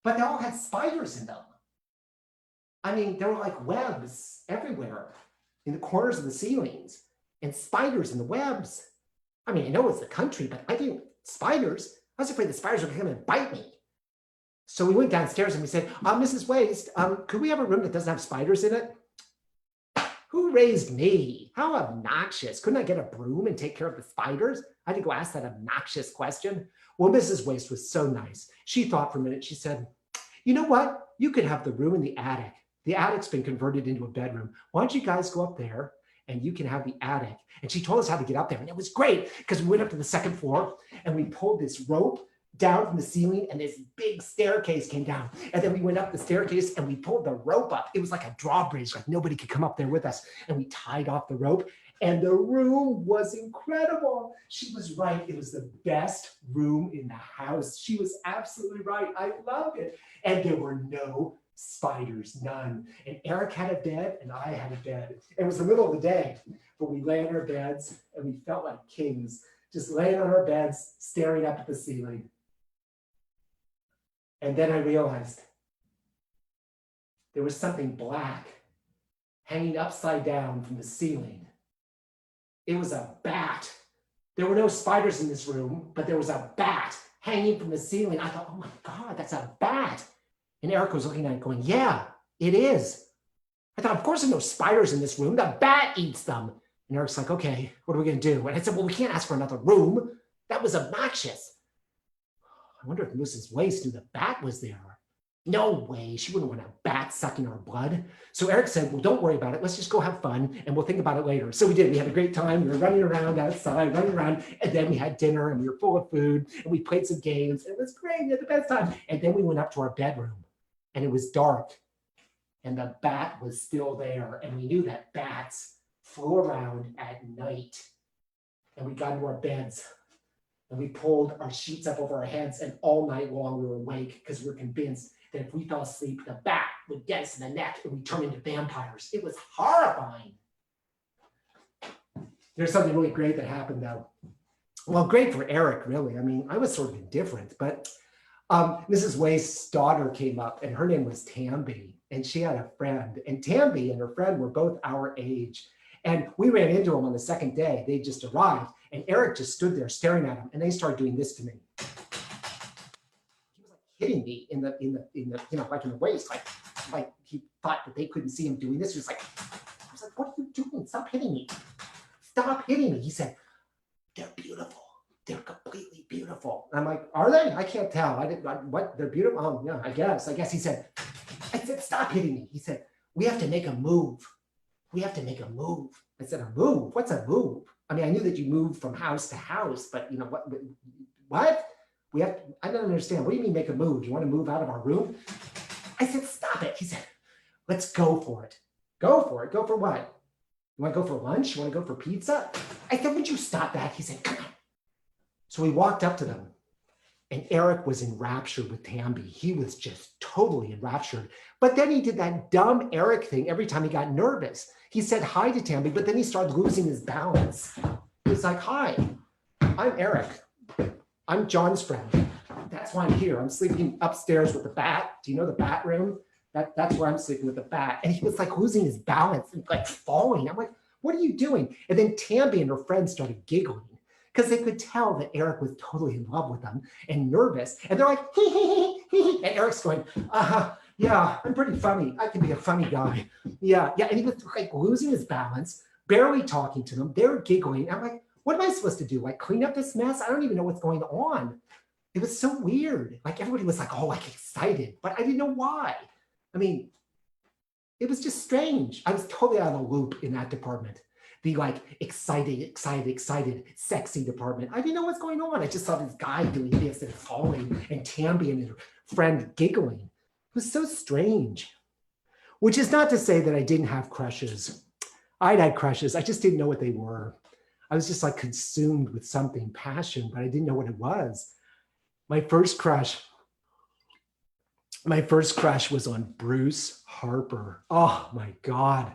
But they all had spiders in them. I mean, there were like webs everywhere in the corners of the ceilings and spiders in the webs. I mean, I know it's the country, but I didn't, spiders, I was afraid the spiders would come and bite me. So we went downstairs and we said, Mrs. Waste, could we have a room that doesn't have spiders in it? Who raised me? How obnoxious. Couldn't I get a broom and take care of the spiders? I had to go ask that obnoxious question. Well, Mrs. Waste was so nice. She thought for a minute. She said, you know what? You could have the room in the attic. The attic's been converted into a bedroom. Why don't you guys go up there and you can have the attic? And she told us how to get up there. And it was great because we went up to the second floor and we pulled this rope down from the ceiling and this big staircase came down. And then we went up the staircase and we pulled the rope up. It was like a drawbridge, like nobody could come up there with us. And we tied off the rope and the room was incredible. She was right. It was the best room in the house. She was absolutely right. I loved it. And there were no spiders, none. And Eric had a bed and I had a bed. It was the middle of the day, but we lay on our beds and we felt like kings, just laying on our beds, staring up at the ceiling. And then I realized there was something black hanging upside down from the ceiling. It was a bat. There were no spiders in this room, but there was a bat hanging from the ceiling. I thought, oh my God, that's a bat. And Eric was looking at it going, yeah, it is. I thought, of course there's no spiders in this room. The bat eats them. And Eric's like, okay, what are we going to do? And I said, well, we can't ask for another room. That was obnoxious. I wonder if Mrs. Waste knew the bat was there. No way, she wouldn't want a bat sucking our blood. So Eric said, well, don't worry about it. Let's just go have fun and we'll think about it later. So we did. We had a great time. We were running around outside, running around. And then we had dinner and we were full of food and we played some games. And it was great. We had the best time. And then we went up to our bedroom and it was dark and the bat was still there. And we knew that bats flew around at night. And we got into our beds. And we pulled our sheets up over our heads, and all night long we were awake because we were convinced that if we fell asleep, the bat would get us in the neck and we'd turn into vampires. It was horrifying. There's something really great that happened though. Well, great for Eric, really. I mean, I was sort of indifferent, but Mrs. Waste's daughter came up and her name was Tamby, and she had a friend. And Tamby and her friend were both our age. And we ran into them on the second day. They just arrived. And Eric just stood there staring at him, and they started doing this to me. He was like hitting me in the like in the waist, like he thought that they couldn't see him doing this. He was like, I was like, what are you doing? Stop hitting me. Stop hitting me. He said, they're beautiful. They're completely beautiful. And I'm like, are they? I can't tell. What? They're beautiful? Oh, yeah, I guess. He said, I said, stop hitting me. He said, we have to make a move. We have to make a move. I said, a move? What's a move? I mean, I knew that you moved from house to house, but you know what? I don't understand. What do you mean make a move? You want to move out of our room? I said, stop it. He said, let's go for it. Go for it. Go for what? You want to go for lunch? You want to go for pizza? I said, would you stop that? He said, come on. So we walked up to them, and Eric was enraptured with Tamby. He was just totally enraptured. But then he did that dumb Eric thing every time he got nervous. He said hi to Tamby, but then he started losing his balance. He was like, hi, I'm Eric. I'm John's friend. That's why I'm here. I'm sleeping upstairs with the bat. Do you know the bat room? That's where I'm sleeping with the bat. And he was like losing his balance and like falling. I'm like, what are you doing? And then Tamby and her friends started giggling because they could tell that Eric was totally in love with them and nervous. And they're like, hee, hee, hee, hee. And Eric's going, yeah, I'm pretty funny. I can be a funny guy. Yeah. And he was like losing his balance, barely talking to them. They were giggling. I'm like, what am I supposed to do? Like clean up this mess? I don't even know what's going on. It was so weird. Like everybody was like, oh, like excited, but I didn't know why. I mean, it was just strange. I was totally out of the loop in that department. The like excited, sexy department. I didn't know what's going on. I just saw this guy doing this and falling and Tamby and her friend giggling. It was so strange. Which is not to say that I didn't have crushes. I'd had crushes. I just didn't know what they were. I was just like consumed with something, passion, but I didn't know what it was. My first crush was on Bruce Harper. Oh my God.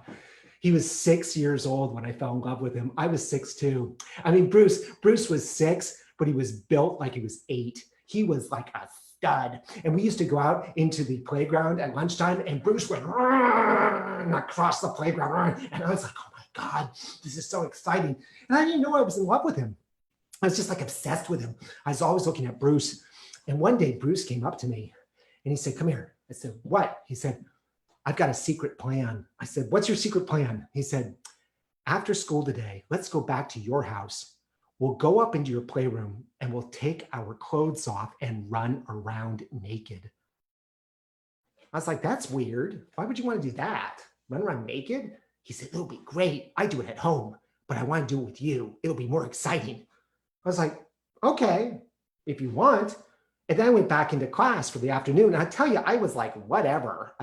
He was 6 years old when I fell in love with him. I was 6 too. I mean, Bruce was 6, but he was built like he was 8. He was like a stud. And we used to go out into the playground at lunchtime, and Bruce went across the playground. And I was like, oh my God, this is so exciting. And I didn't know I was in love with him. I was just like obsessed with him. I was always looking at Bruce. And one day Bruce came up to me and he said, come here. I said, what? He said, I've got a secret plan. I said, what's your secret plan? He said, after school today, let's go back to your house. We'll go up into your playroom and we'll take our clothes off and run around naked. I was like, that's weird. Why would you want to do that? Run around naked? He said, it'll be great. I do it at home, but I want to do it with you. It'll be more exciting. I was like, okay, if you want. And then I went back into class for the afternoon. And I tell you, I was like, whatever.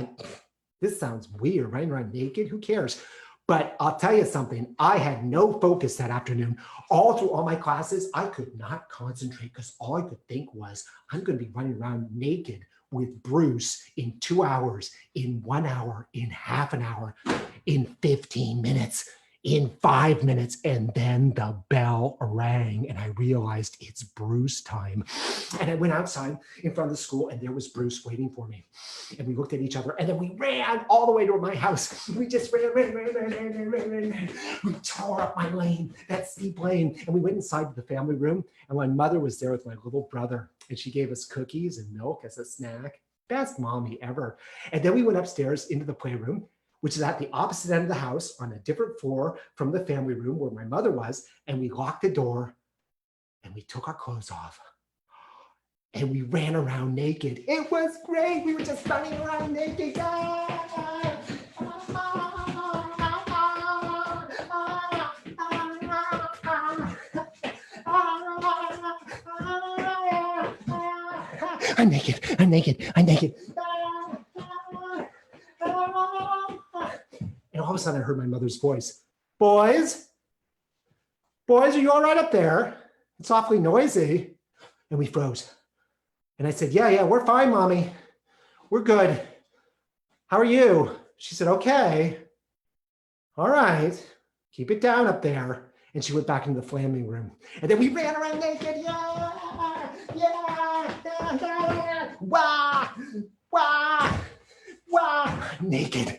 This sounds weird, running around naked. Who cares? But I'll tell you something. I had no focus that afternoon. All through all my classes, I could not concentrate because all I could think was, I'm going to be running around naked with Bruce in 2 hours, in 1 hour, in half an hour, in 15 minutes, in 5 minutes. And then the bell rang and I realized it's Bruce time. And I went outside in front of the school and there was Bruce waiting for me. And we looked at each other and then we ran all the way to my house. We just ran. We tore up my lane, that steep lane. And we went inside the family room and my mother was there with my little brother and she gave us cookies and milk as a snack. Best mommy ever. And then we went upstairs into the playroom, which is at the opposite end of the house on a different floor from the family room where my mother was. And we locked the door and we took our clothes off and we ran around naked. It was great. We were just running around naked. I'm naked. I'm naked. I'm naked. And all of a sudden I heard my mother's voice. Boys, are you all right up there? It's awfully noisy. And we froze. And I said, yeah, we're fine, Mommy. We're good. How are you? She said, okay. All right. Keep it down up there. And she went back into the family room. And then we ran around naked. Yeah. Wah. I'm naked.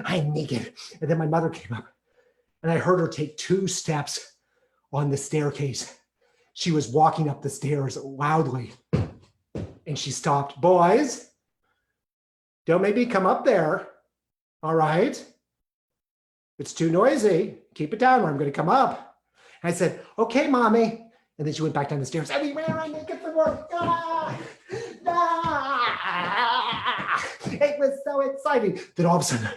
I'm naked. And then my mother came up and I heard her take 2 steps on the staircase. She was walking up the stairs loudly and she stopped. Boys, don't make me come up there. All right. It's too noisy. Keep it down or I'm going to come up. And I said, okay, Mommy. And then she went back down the stairs and we ran around naked for work. It was so exciting. Then all of a sudden,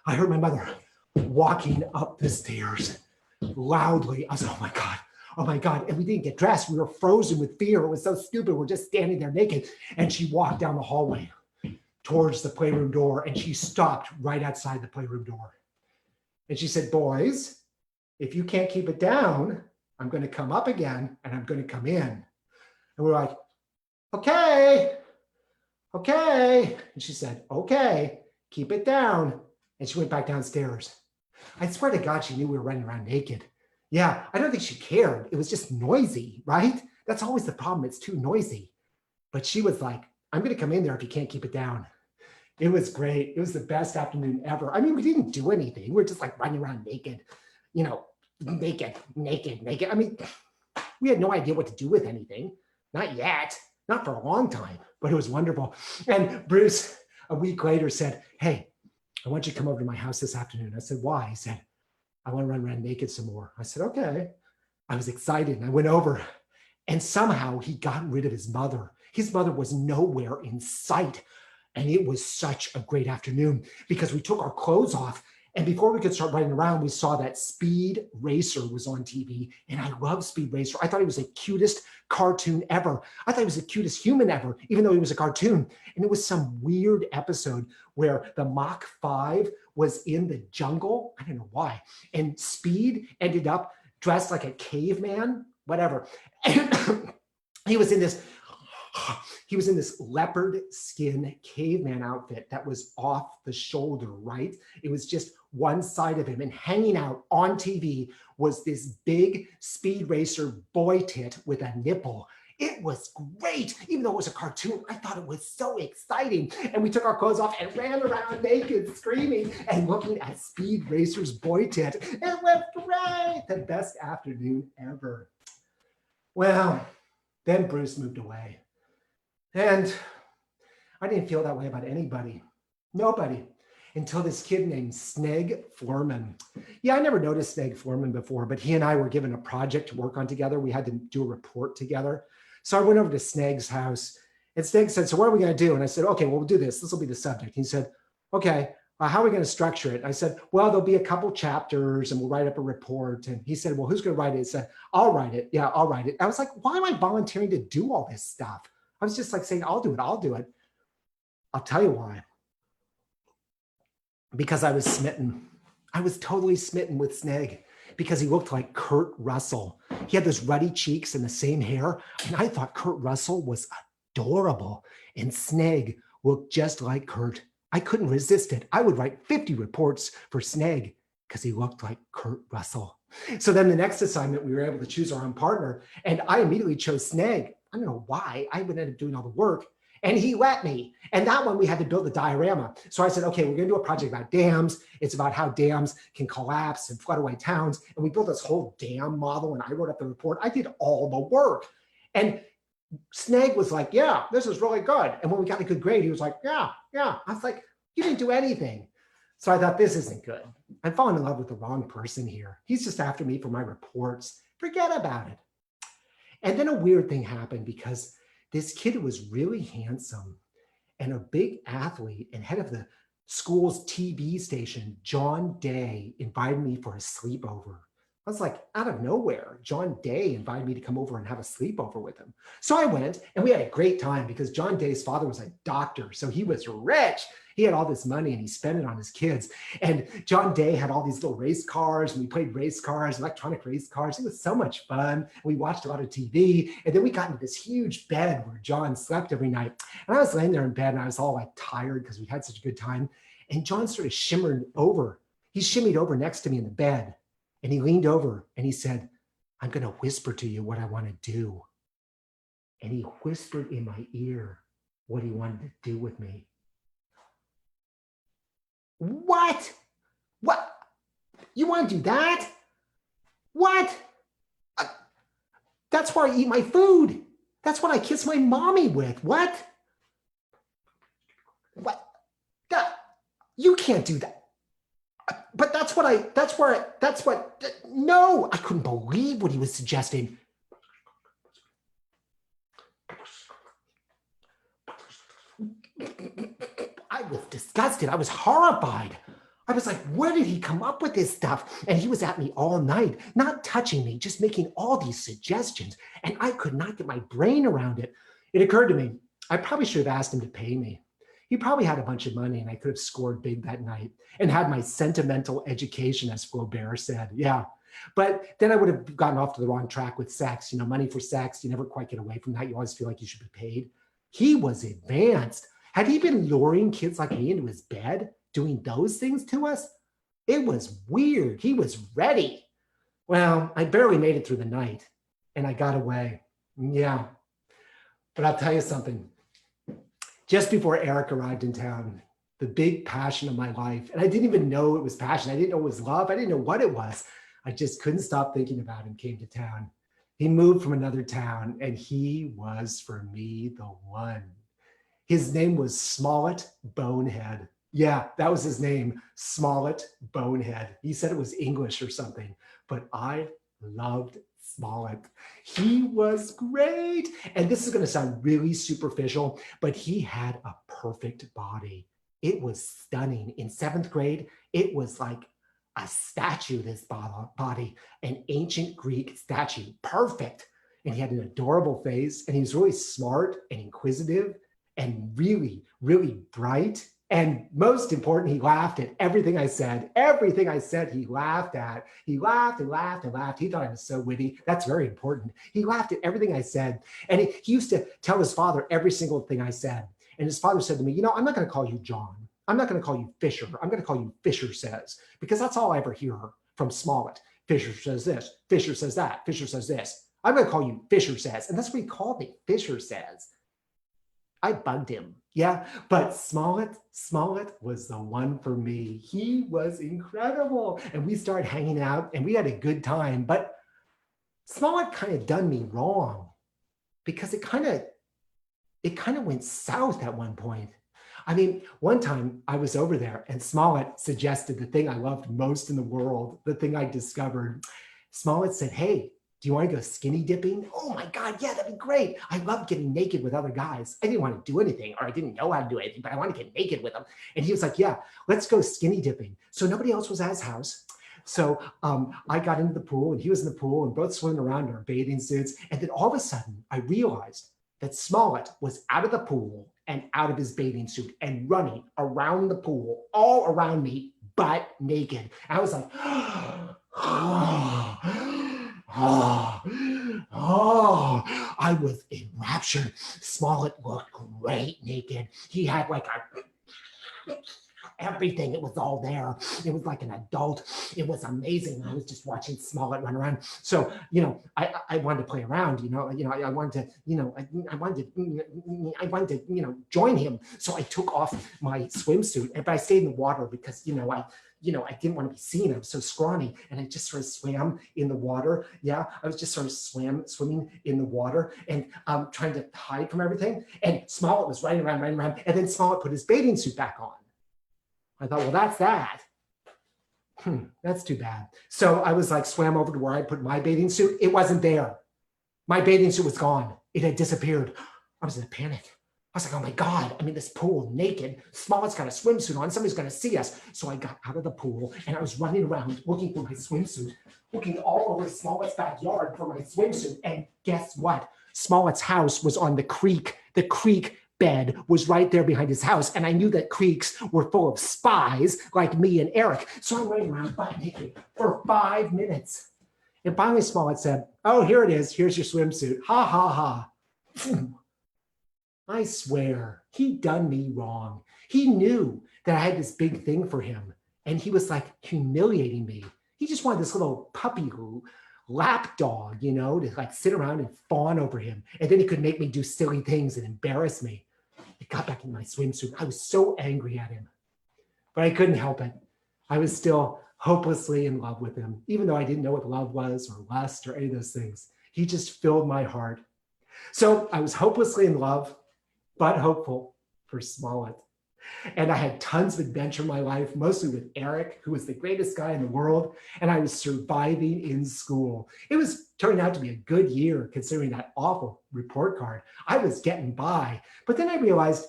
I heard my mother walking up the stairs loudly. I was like, oh my God. And we didn't get dressed. We were frozen with fear. It was so stupid. We're just standing there naked. And she walked down the hallway towards the playroom door and she stopped right outside the playroom door. And she said, boys, if you can't keep it down, I'm going to come up again and I'm going to come in. And we're like, okay. And she said, okay, keep it down. And she went back downstairs. I swear to God, she knew we were running around naked. Yeah, I don't think she cared. It was just noisy, right? That's always the problem. It's too noisy. But she was like, I'm going to come in there if you can't keep it down. It was great. It was the best afternoon ever. I mean, we didn't do anything. We were just like running around naked, naked. I mean, we had no idea what to do with anything. Not yet. Not for a long time, but it was wonderful. And Bruce, a week later, said, hey, I want you to come over to my house this afternoon. I said, why? He said, I want to run around naked some more. I said, okay. I was excited and I went over and somehow he got rid of his mother. His mother was nowhere in sight. And it was such a great afternoon because we took our clothes off. And before we could start running around, we saw that Speed Racer was on TV. And I love Speed Racer. I thought he was the cutest cartoon ever. I thought he was the cutest human ever, even though he was a cartoon. And it was some weird episode where the Mach 5 was in the jungle. I don't know why. And Speed ended up dressed like a caveman, whatever. And he was in this leopard skin caveman outfit that was off the shoulder, right? It was just one side of him, and hanging out on TV was this big Speed Racer boy tit with a nipple. It was great. Even though it was a cartoon, I thought it was so exciting. And we took our clothes off and ran around naked, screaming and looking at Speed Racer's boy tent. It was great. The best afternoon ever. Well, then Bruce moved away. And I didn't feel that way about anybody. Nobody. Until this kid named Sneg Foreman. Yeah, I never noticed Sneg Foreman before, but he and I were given a project to work on together. We had to do a report together. So I went over to Sneg's house, and Sneg said, so what are we going to do? And I said, okay, well, we'll do this. This will be the subject. He said, okay, how are we going to structure it? I said, well, there'll be a couple chapters and we'll write up a report. And he said, well, who's going to write it? He said, I'll write it. Yeah, I'll write it. I was like, why am I volunteering to do all this stuff? I was just like saying, I'll do it. I'll do it. I'll tell you why. Because I was smitten. I was totally smitten with Sneg because he looked like Kurt Russell. He had those ruddy cheeks and the same hair. And I thought Kurt Russell was adorable. And Sneg looked just like Kurt. I couldn't resist it. I would write 50 reports for Sneg because he looked like Kurt Russell. So then the next assignment, we were able to choose our own partner. And I immediately chose Sneg. I don't know why. I would end up doing all the work. And he let me. And that one, we had to build the diorama. So I said, okay, we're going to do a project about dams. It's about how dams can collapse and flood away towns. And we built this whole dam model. And I wrote up the report. I did all the work. And Sneg was like, yeah, this is really good. And when we got a good grade, he was like, yeah. I was like, you didn't do anything. So I thought, this isn't good. I'm falling in love with the wrong person here. He's just after me for my reports. Forget about it. And then a weird thing happened because this kid was really handsome and a big athlete and head of the school's TV station, John Day, invited me for a sleepover. I was like, out of nowhere, John Day invited me to come over and have a sleepover with him. So I went and we had a great time because John Day's father was a doctor. So he was rich. He had all this money and he spent it on his kids. And John Day had all these little race cars and we played race cars, electronic race cars. It was so much fun. We watched a lot of TV. And then we got into this huge bed where John slept every night. And I was laying there in bed and I was all like tired because we had such a good time. And John sort of shimmered over. He shimmied over next to me in the bed. And he leaned over and he said, I'm going to whisper to you what I want to do. And he whispered in my ear what he wanted to do with me. What? What? You want to do that? What? That's where I eat my food. That's what I kiss my mommy with. What? What? You can't do that. But no, I couldn't believe what he was suggesting. I was disgusted. I was horrified. I was like, where did he come up with this stuff? And he was at me all night, not touching me, just making all these suggestions. And I could not get my brain around it. It occurred to me, I probably should have asked him to pay me. He probably had a bunch of money and I could have scored big that night and had my sentimental education, as Flaubert said. Yeah. But then I would have gotten off to the wrong track with sex. You know, money for sex, you never quite get away from that. You always feel like you should be paid. He was advanced. Had he been luring kids like me into his bed, doing those things to us? It was weird. He was ready. Well, I barely made it through the night and I got away. Yeah. But I'll tell you something. Just before Eric arrived in town, the big passion of my life, and I didn't even know it was passion. I didn't know it was love. I didn't know what it was. I just couldn't stop thinking about him, came to town. He moved from another town and he was, for me, the one. His name was Smollett Bonehead. Yeah, that was his name, Smollett Bonehead. He said it was English or something, but I loved Smollett. He was great. And this is going to sound really superficial, but he had a perfect body. It was stunning. In 7th grade, it was like a statue, this body, an ancient Greek statue, perfect. And he had an adorable face and he was really smart and inquisitive and really, really bright. And most important, he laughed at everything I said. Everything I said, he laughed at. He laughed and laughed and laughed. He thought I was so witty. That's very important. He laughed at everything I said. And he used to tell his father every single thing I said. And his father said to me, you know, I'm not going to call you John. I'm not going to call you Fisher. I'm going to call you Fisher Says, because that's all I ever hear from Smollett. Fisher says this. Fisher says that. Fisher says this. I'm going to call you Fisher Says. And that's what he called me, Fisher Says. I bugged him. Yeah, but Smollett was the one for me. He was incredible. And we started hanging out and we had a good time. But Smollett kind of done me wrong because it kind of went south at one point. I mean, one time I was over there and Smollett suggested the thing I loved most in the world, the thing I discovered. Smollett said, hey, do you want to go skinny dipping? Oh my God, yeah, that'd be great. I love getting naked with other guys. I didn't want to do anything, or I didn't know how to do anything, but I want to get naked with them. And he was like, yeah, let's go skinny dipping. So nobody else was at his house. So I got into the pool and he was in the pool and both swimming around in our bathing suits. And then all of a sudden I realized that Smollett was out of the pool and out of his bathing suit and running around the pool, all around me, butt naked. And I was like, I was enraptured. Smollett looked great naked. He had like everything. It was all there. It was like an adult. It was amazing. I was just watching Smollett run around. So, I wanted to play around, I wanted to join him. So I took off my swimsuit, but I stayed in the water because, I didn't want to be seen. I was so scrawny and I just sort of swam in the water. Yeah, I was just sort of swimming in the water and trying to hide from everything. And Smollett was running around. And then Smollett put his bathing suit back on. I thought, well, that's that. That's too bad. So I was like, swam over to where I put my bathing suit. It wasn't there. My bathing suit was gone. It had disappeared. I was in a panic. I was like, oh my God, I'm in this pool naked. Smollett's got a swimsuit on. Somebody's going to see us. So I got out of the pool and I was running around looking for my swimsuit, looking all over Smollett's backyard for my swimsuit. And guess what? Smollett's house was on the creek. The creek bed was right there behind his house. And I knew that creeks were full of spies like me and Eric. So I'm running around butt naked for 5 minutes. And finally Smollett said, oh, here it is. Here's your swimsuit. Ha, ha, ha. I swear, he done me wrong. He knew that I had this big thing for him. And he was like humiliating me. He just wanted this little puppy lap dog, to like sit around and fawn over him. And then he could make me do silly things and embarrass me. I got back in my swimsuit. I was so angry at him, but I couldn't help it. I was still hopelessly in love with him, even though I didn't know what love was or lust or any of those things. He just filled my heart. So I was hopelessly in love, but hopeful for Smollett. And I had tons of adventure in my life, mostly with Eric, who was the greatest guy in the world. And I was surviving in school. It was turning out to be a good year, considering that awful report card. I was getting by. But then I realized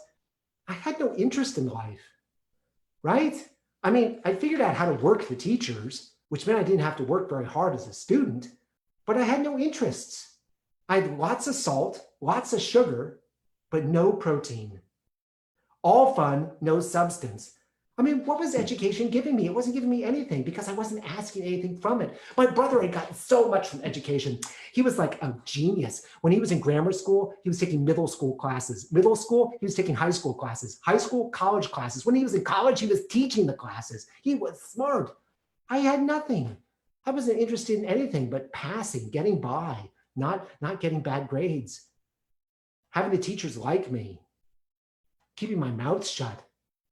I had no interest in life, right? I mean, I figured out how to work the teachers, which meant I didn't have to work very hard as a student, but I had no interests. I had lots of salt, lots of sugar, but no protein. All fun, no substance. I mean, what was education giving me? It wasn't giving me anything because I wasn't asking anything from it. My brother had gotten so much from education. He was like a genius. When he was in grammar school, he was taking middle school classes. Middle school, he was taking high school classes. High school, college classes. When he was in college, he was teaching the classes. He was smart. I had nothing. I wasn't interested in anything but passing, getting by, not getting bad grades, having the teachers like me, keeping my mouth shut.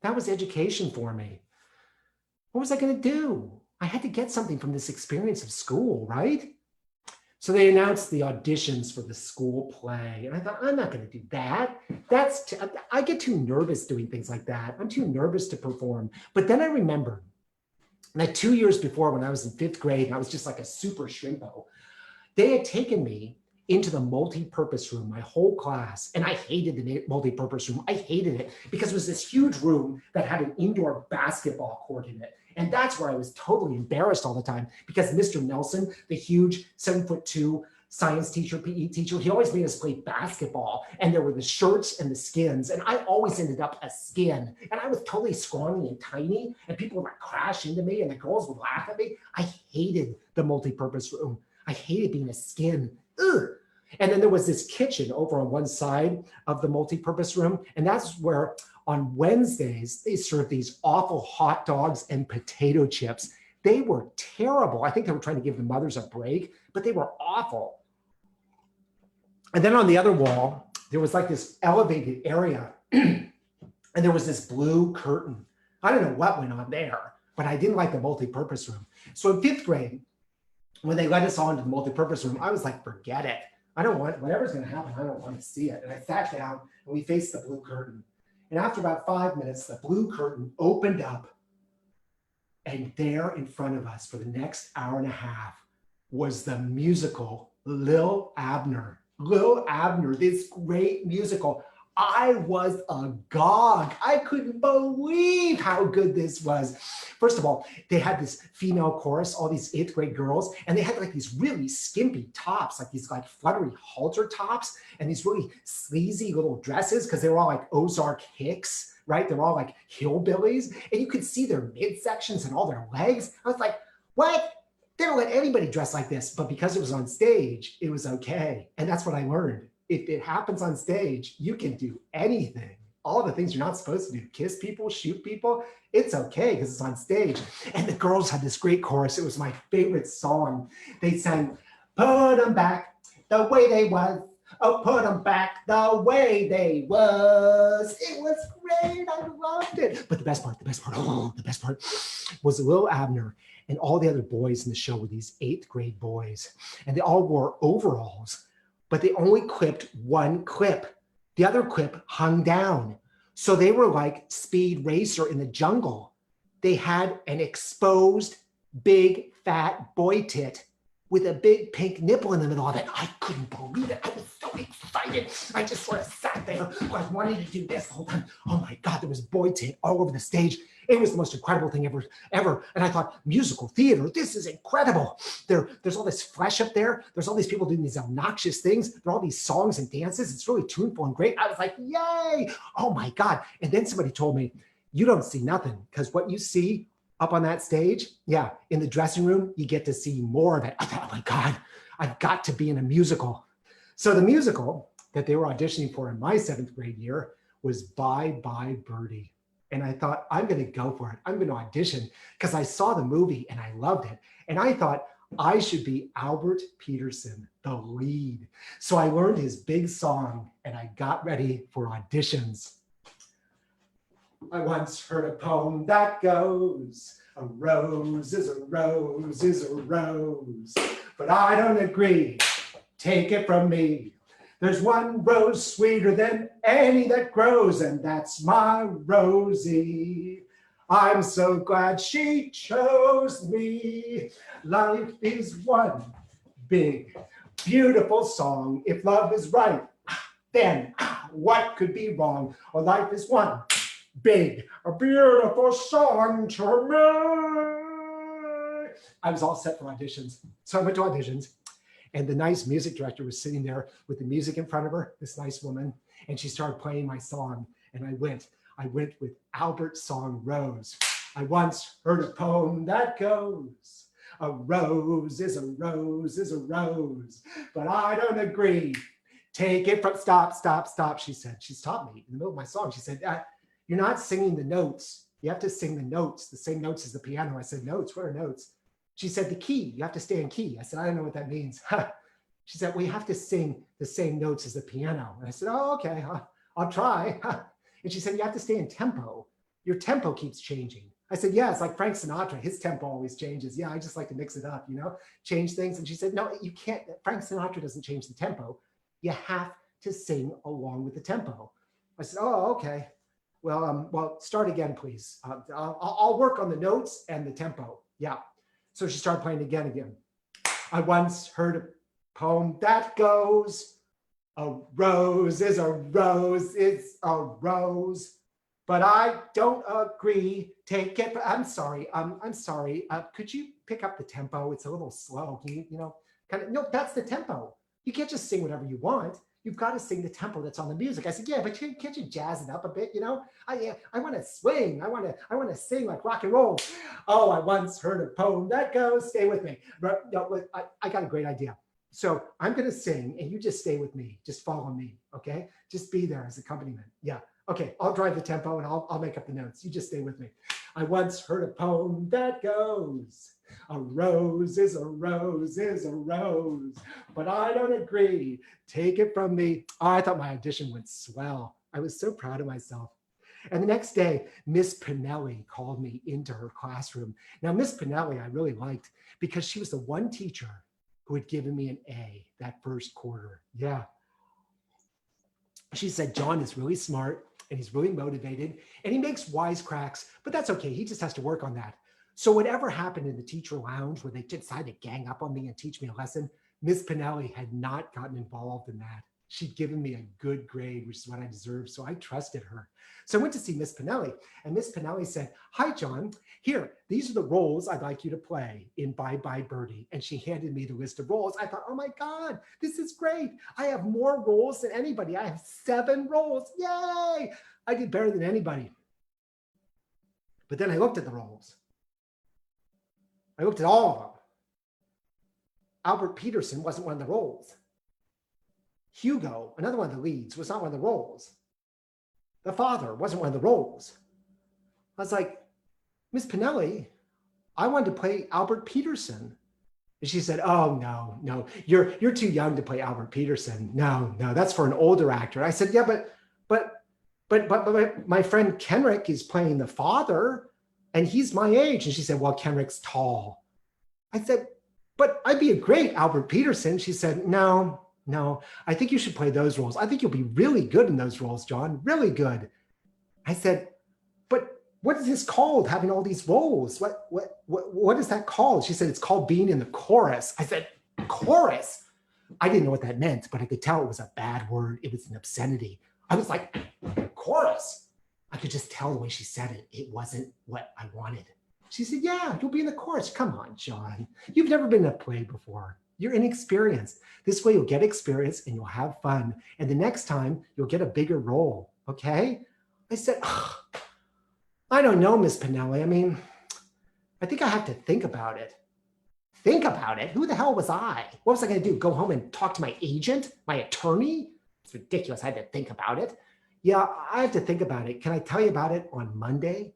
That was education for me. What was I going to do? I had to get something from this experience of school, right? So they announced the auditions for the school play. And I thought, I'm not going to do that. I get too nervous doing things like that. I'm too nervous to perform. But then I remembered that 2 years before, when I was in 5th grade, and I was just like a super shrimpo, they had taken me into the multi-purpose room, my whole class. And I hated the multi-purpose room. I hated it because it was this huge room that had an indoor basketball court in it. And that's where I was totally embarrassed all the time because Mr. Nelson, the huge 7'2" science teacher, PE teacher, he always made us play basketball. And there were the shirts and the skins. And I always ended up a skin. And I was totally scrawny and tiny. And people would like crash into me and the girls would laugh at me. I hated the multi-purpose room. I hated being a skin. Ugh. And then there was this kitchen over on one side of the multi-purpose room. And that's where on Wednesdays, they served these awful hot dogs and potato chips. They were terrible. I think they were trying to give the mothers a break, but they were awful. And then on the other wall, there was like this elevated area and there was this blue curtain. I don't know what went on there, but I didn't like the multi-purpose room. So in 5th grade, when they let us all into the multi-purpose room, I was like, forget it. I don't want, whatever's gonna happen, I don't want to see it. And I sat down and we faced the blue curtain. And after about 5 minutes, the blue curtain opened up, and there in front of us for the next hour and a half was the musical Lil Abner. Lil Abner, this great musical. I was agog. I couldn't believe how good this was. First of all, they had this female chorus, all these 8th grade girls, and they had like these really skimpy tops, like these like fluttery halter tops, and these really sleazy little dresses, because they were all like Ozark Hicks, right? They're all like hillbillies, and you could see their midsections and all their legs. I was like, what? They don't let anybody dress like this, but because it was on stage, it was okay. And that's what I learned. If it happens on stage, you can do anything. All the things you're not supposed to do, kiss people, shoot people, it's okay because it's on stage. And the girls had this great chorus. It was my favorite song. They sang, put them back the way they was. Oh, put them back the way they was. It was great. I loved it. But the best part was Lil Abner and all the other boys in the show were these 8th grade boys. And they all wore overalls, but they only clipped one clip. The other clip hung down. So they were like Speed Racer in the jungle. They had an exposed, big, fat boy tit with a big pink nipple in the middle of it. I couldn't believe it. I was so excited. I just sort of sat there. I wanted to do this the whole time. Oh my God, there was boy tit all over the stage. It was the most incredible thing ever. And I thought, musical theater, this is incredible. There's all this flesh up there. There's all these people doing these obnoxious things. There are all these songs and dances. It's really tuneful and great. I was like, yay. Oh my God. And then somebody told me, you don't see nothing because what you see up on that stage, yeah, in the dressing room, you get to see more of it. I thought, oh my God, I've got to be in a musical. So the musical that they were auditioning for in my 7th grade year was Bye Bye Birdie. And I thought, I'm going to go for it. I'm going to audition because I saw the movie and I loved it. And I thought I should be Albert Peterson, the lead. So I learned his big song and I got ready for auditions. I once heard a poem that goes, a rose is a rose is a rose, but I don't agree. Take it from me. There's one rose sweeter than any that grows, and that's my Rosie. I'm so glad she chose me. Life is one big, beautiful song. If love is right, then what could be wrong? Or life is one big, a beautiful song to me. I was all set for auditions. So I went to auditions. And the nice music director was sitting there with the music in front of her, this nice woman, and she started playing my song. And I went with Albert's song, Rose. I once heard a poem that goes, a rose is a rose is a rose, but I don't agree. Take it from, stop, she said. She stopped me in the middle of my song. She said, you're not singing the notes. You have to sing the notes, the same notes as the piano. I said, notes, what are notes? She said, the key, you have to stay in key. I said, I don't know what that means. She said, well, you have to sing the same notes as the piano. And I said, oh, okay, I'll try. And she said, you have to stay in tempo. Your tempo keeps changing. I said, yeah, it's like Frank Sinatra. His tempo always changes. Yeah, I just like to mix it up, change things. And she said, no, you can't. Frank Sinatra doesn't change the tempo. You have to sing along with the tempo. I said, oh, okay. Well, start again, please. I'll work on the notes and the tempo. Yeah. So she started playing again. I once heard a poem that goes, a rose is a rose is a rose, but I don't agree. Take it. I'm sorry. Could you pick up the tempo? It's a little slow. Can you, no, that's the tempo. You can't just sing whatever you want. You've got to sing the tempo that's on the music. I said, yeah, but can't you jazz it up a bit? I want to swing. I want to sing like rock and roll. Oh, I once heard a poem that goes, stay with me. I got a great idea. So I'm going to sing and you just stay with me. Just follow me. Okay. Just be there as accompaniment. Yeah. Okay. I'll drive the tempo and I'll make up the notes. You just stay with me. I once heard a poem that goes, A rose is a rose is a rose, but I don't agree. Take it from me. Oh, I thought my audition went swell. I was so proud of myself. And the next day, Miss Pinelli called me into her classroom. Now, Miss Pinelli, I really liked because she was the one teacher who had given me an A that first quarter. Yeah. She said, John is really smart and he's really motivated and he makes wisecracks, but that's okay. He just has to work on that. So whatever happened in the teacher lounge where they decided to gang up on me and teach me a lesson, Miss Pinelli had not gotten involved in that. She'd given me a good grade, which is what I deserved. So I trusted her. So I went to see Miss Pinelli and Miss Pinelli said, hi, John, here, these are the roles I'd like you to play in Bye Bye Birdie. And she handed me the list of roles. I thought, oh my God, this is great. I have more roles than anybody. I have 7 roles. Yay. I did better than anybody. But then I looked at the roles. I looked at all of them. Albert Peterson wasn't one of the roles. Hugo, another one of the leads, was not one of the roles. The father wasn't one of the roles. I was like, Miss Pinelli, I wanted to play Albert Peterson. And she said, oh, no, you're too young to play Albert Peterson. No, that's for an older actor. I said, yeah, but my friend Kenrick is playing the father and he's my age. And she said, well, Kenrick's tall. I said, but I'd be a great Albert Peterson. She said, no, I think you should play those roles. I think you'll be really good in those roles, John, really good. I said, but what is this called, having all these roles? What is that called? She said, it's called being in the chorus. I said, chorus? I didn't know what that meant, but I could tell it was a bad word. It was an obscenity. I was like, chorus? I could just tell the way she said it. It wasn't what I wanted. She said, yeah, you'll be in the chorus. Come on, John. You've never been in a play before. You're inexperienced. This way you'll get experience and you'll have fun. And the next time you'll get a bigger role, okay? I said, oh, I don't know, Miss Pinelli. I mean, I think I have to think about it. Think about it? Who the hell was I? What was I gonna do? Go home and talk to my agent, my attorney? It's ridiculous, I had to think about it. Yeah, I have to think about it. Can I tell you about it on Monday?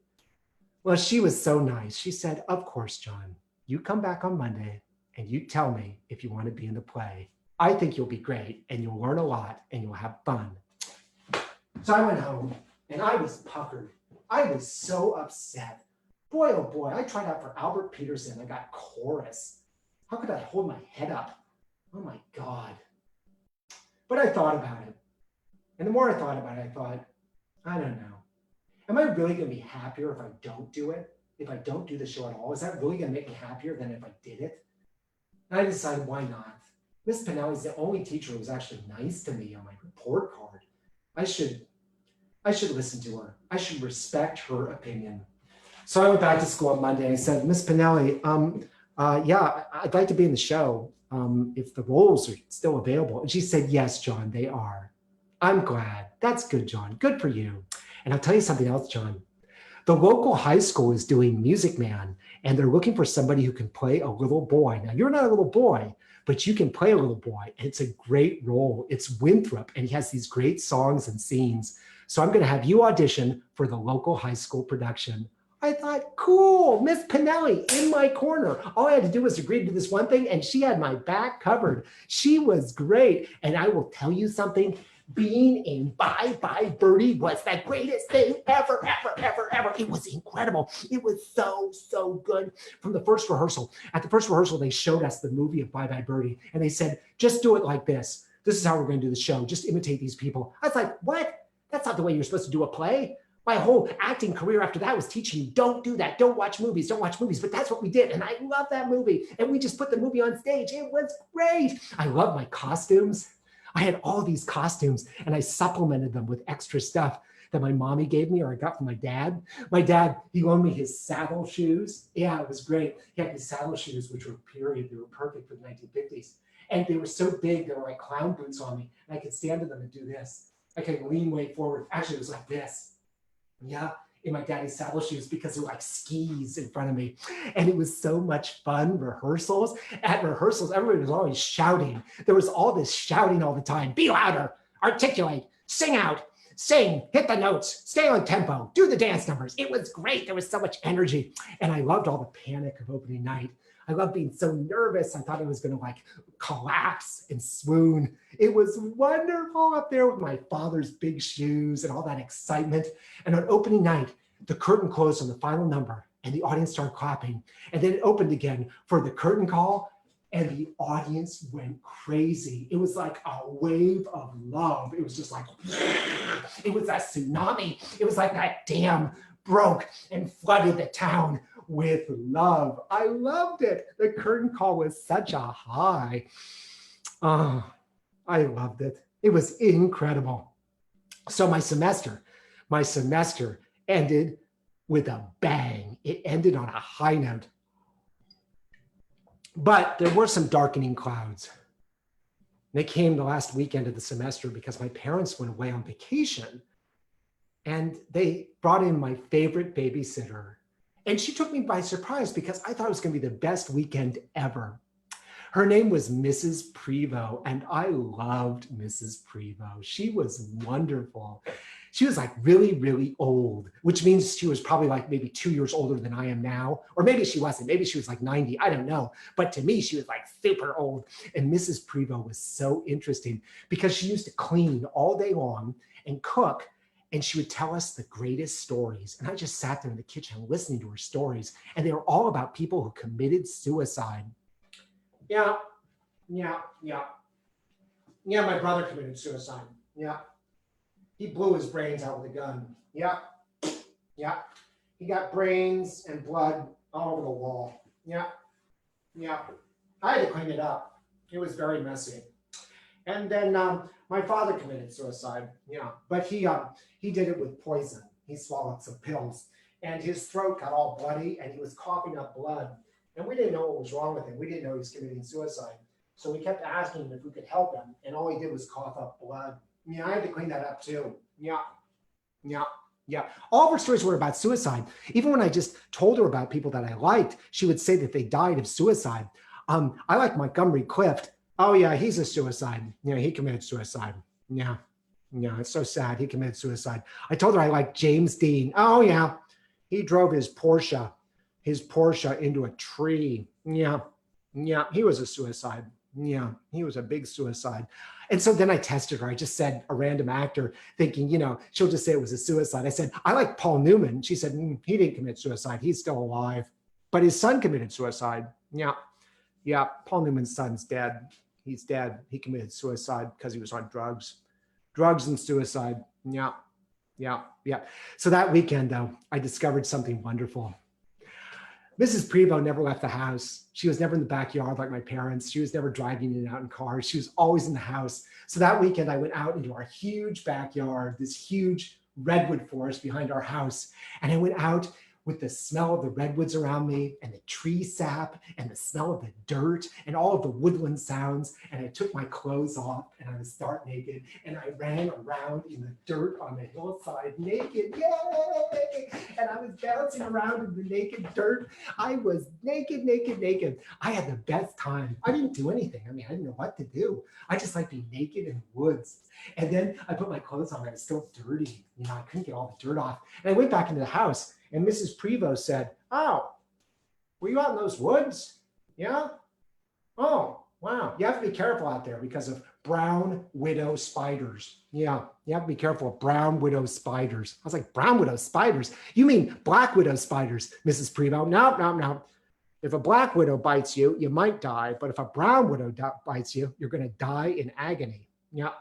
Well, she was so nice. She said, of course, John, you come back on Monday and you tell me if you want to be in the play. I think you'll be great and you'll learn a lot and you'll have fun. So I went home and I was puckered. I was so upset. Boy, oh boy, I tried out for Albert Peterson. I got chorus. How could I hold my head up? Oh my God. But I thought about it. And the more I thought about it, I thought, I don't know. Am I really going to be happier if I don't do it? If I don't do the show at all? Is that really going to make me happier than if I did it? And I decided, why not? Miss Pinelli is the only teacher who was actually nice to me on my report card. I should listen to her. I should respect her opinion. So I went back to school on Monday and I said, Miss Pinelli, yeah, I'd like to be in the show if the roles are still available. And she said, yes, John, they are. I'm glad. That's good, John. Good for you. And I'll tell you something else, John. The local high school is doing Music Man, and they're looking for somebody who can play a little boy. Now, you're not a little boy, but you can play a little boy. And it's a great role. It's Winthrop, and he has these great songs and scenes. So I'm going to have you audition for the local high school production. I thought, cool, Miss Pinelli in my corner. All I had to do was agree to this one thing, and she had my back covered. She was great. And I will tell you something. Being in Bye Bye Birdie was the greatest thing ever. It was incredible. It was so good from the first rehearsal. At the first rehearsal, they showed us the movie of Bye Bye Birdie, and they said, just do it like this. This is how we're going to do the show. Just imitate these people. I was like, what? That's not the way you're supposed to do a play. My whole acting career after that was teaching you, don't do that. Don't watch movies. But that's what we did. And I love that movie. And we just put the movie on stage. It was great. I love my costumes. I had all these costumes and I supplemented them with extra stuff that my mommy gave me or I got from my dad. My dad, he loaned me his saddle shoes. Yeah, it was great. He had these saddle shoes, which were period. They were perfect for the 1950s. And they were so big, they were like clown boots on me. And I could stand in them and do this. I could lean way forward. Actually, it was like this. Yeah, in my daddy's saddle shoes because they were like skis in front of me. And it was so much fun. Rehearsals. At rehearsals, everybody was always shouting. There was all this shouting all the time. Be louder, articulate, sing out. sing, hit the notes, stay on tempo, do the dance numbers. It was great. There was so much energy. And I loved all the panic of opening night. I loved being so nervous. I thought I was going to like collapse and swoon. It was wonderful up there with my father's big shoes and all that excitement. And on opening night, the curtain closed on the final number and the audience started clapping. And then it opened again for the curtain call and the audience went crazy. It was like a wave of love. It was just like, it was a tsunami. It was like that dam broke and flooded the town with love. I loved it. The curtain call was such a high. Oh, I loved it. It was incredible. So my semester ended with a bang. It ended on a high note. But there were some darkening clouds. They came the last weekend of the semester because my parents went away on vacation and they brought in my favorite babysitter. And she took me by surprise because I thought it was going to be the best weekend ever. Her name was Mrs. Prevost, and I loved Mrs. Prevost. She was wonderful. She was like really, really old, which means she was probably like maybe 2 years older than I am now. Or maybe she wasn't. Maybe she was like 90. I don't know. But to me, she was like super old. And Mrs. Prevost was so interesting because she used to clean all day long and cook. And she would tell us the greatest stories. And I just sat there in the kitchen listening to her stories. And they were all about people who committed suicide. Yeah, my brother committed suicide. Yeah. He blew his brains out with a gun. Yeah. He got brains and blood all over the wall. Yeah. I had to clean it up. It was very messy. And then my father committed suicide. Yeah, but he did it with poison. He swallowed some pills, and his throat got all bloody, and he was coughing up blood. And we didn't know what was wrong with him. We didn't know he was committing suicide. So we kept asking him if we could help him, and all he did was cough up blood. Yeah, I had to clean that up too. Yeah. All of her stories were about suicide. Even when I just told her about people that I liked, she would say that they died of suicide. I like Montgomery Clift. Oh yeah, he's a suicide. Yeah, he committed suicide. Yeah, it's so sad. He committed suicide. I told her I like James Dean. Oh yeah, he drove his Porsche into a tree. Yeah, he was a suicide. Yeah, he was a big suicide. And so then I tested her. I just said a random actor thinking, she'll just say it was a suicide. I said, I like Paul Newman. She said, he didn't commit suicide. He's still alive. But his son committed suicide. Yeah, Paul Newman's son's dead. He's dead. He committed suicide because he was on drugs and suicide. Yeah. So that weekend though, I discovered something wonderful. Mrs. Prevost never left the house. She was never in the backyard like my parents. She was never driving in and out in cars. She was always in the house. So that weekend I went out into our huge backyard, this huge redwood forest behind our house. And I went out with the smell of the redwoods around me and the tree sap and the smell of the dirt and all of the woodland sounds. And I took my clothes off and I was stark naked and I ran around in the dirt on the hillside naked. Yay! And I was bouncing around in the naked dirt. I was naked. I had the best time. I didn't do anything. I didn't know what to do. I just like being naked in the woods. And then I put my clothes on. I was still dirty. I couldn't get all the dirt off. And I went back into the house. And Mrs. Prevost said, "Oh, were you out in those woods? Yeah? Oh, wow. You have to be careful out there because of brown widow spiders. Yeah, you have to be careful of brown widow spiders." I was like, brown widow spiders? You mean black widow spiders, Mrs. Prevost? No. If a black widow bites you, you might die. But if a brown widow bites you, you're going to die in agony. Yeah.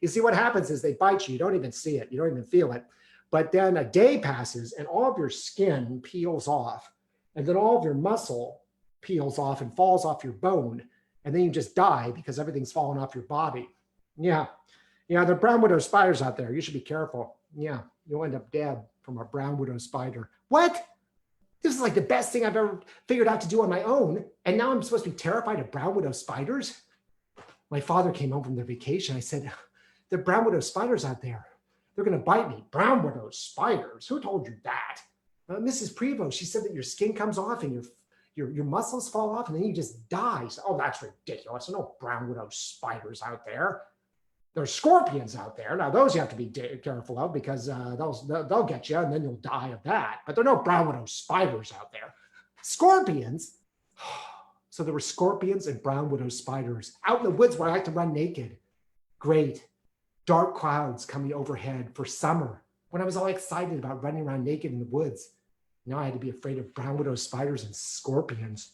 You see, what happens is they bite you. You don't even see it. You don't even feel it. But then a day passes and all of your skin peels off. And then all of your muscle peels off and falls off your bone. And then you just die because everything's fallen off your body. Yeah, there are brown widow spiders out there. You should be careful. Yeah, you'll end up dead from a brown widow spider. What? This is like the best thing I've ever figured out to do on my own. And now I'm supposed to be terrified of brown widow spiders? My father came home from their vacation. I said, "The brown widow spiders out there. They're going to bite me." "Brown widow spiders? Who told you that?" "Mrs. Prevost, she said that your skin comes off and your muscles fall off and then you just die." So, "Oh, that's ridiculous. There are no brown widow spiders out there." There's scorpions out there. Now, those you have to be careful of because they'll get you and then you'll die of that. But there are no brown widow spiders out there. Scorpions? So there were scorpions and brown widow spiders out in the woods where I like to run naked. Great. Dark clouds coming overhead for summer when I was all excited about running around naked in the woods. Now I had to be afraid of brown widow spiders and scorpions.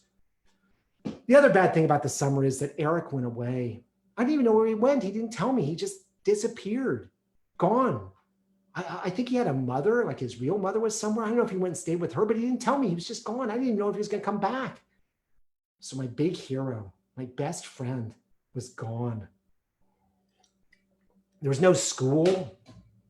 The other bad thing about the summer is that Eric went away. I didn't even know where he went. He didn't tell me. He just disappeared, gone. I think he had a mother, like his real mother was somewhere. I don't know if he went and stayed with her, but he didn't tell me. He was just gone. I didn't even know if he was going to come back. So my big hero, my best friend, was gone. There was no school.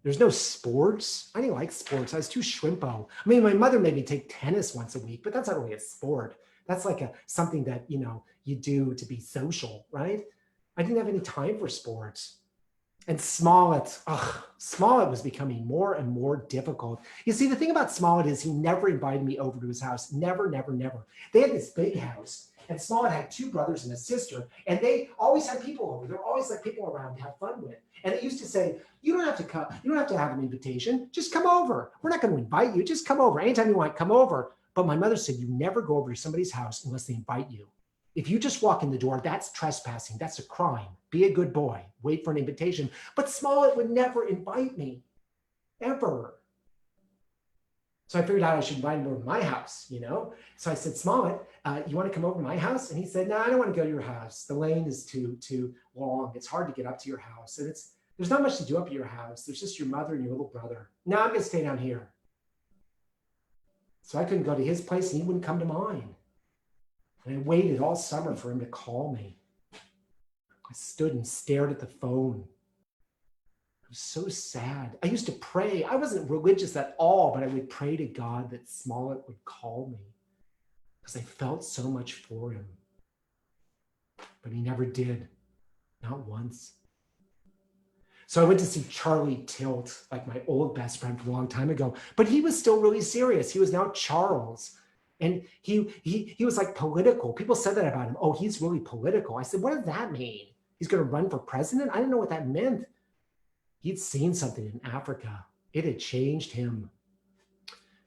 There's no sports. I didn't like sports. I was too shrimpo. I mean, my mother made me take tennis once a week, but that's not really a sport. That's like something that, you do to be social, right? I didn't have any time for sports. And Smollett was becoming more and more difficult. You see, the thing about Smollett is he never invited me over to his house. Never, never, never. They had this big house, and Smollett had 2 brothers and a sister, and they always had people over. There were always like people around to have fun with. And they used to say, you don't have to come, you don't have to have an invitation. Just come over. We're not going to invite you. Just come over. Anytime you want, come over. But my mother said, you never go over to somebody's house unless they invite you. If you just walk in the door, that's trespassing. That's a crime. Be a good boy. Wait for an invitation. But Smollett would never invite me, ever. So I figured out I should invite him over to my house, So I said, Smollett, you want to come over to my house? And he said, no, I don't want to go to your house. The lane is too long. It's hard to get up to your house. And there's not much to do up at your house. There's just your mother and your little brother. No, I'm going to stay down here. So I couldn't go to his place and he wouldn't come to mine. And I waited all summer for him to call me. I stood and stared at the phone. It was so sad. I used to pray. I wasn't religious at all, but I would pray to God that Smollett would call me because I felt so much for him. But he never did, not once. So I went to see Charlie Tilt, like my old best friend from a long time ago, but he was still really serious. He was now Charles. And he was like political. People said that about him. Oh, he's really political. I said, what does that mean? He's going to run for president? I didn't know what that meant. He'd seen something in Africa. It had changed him.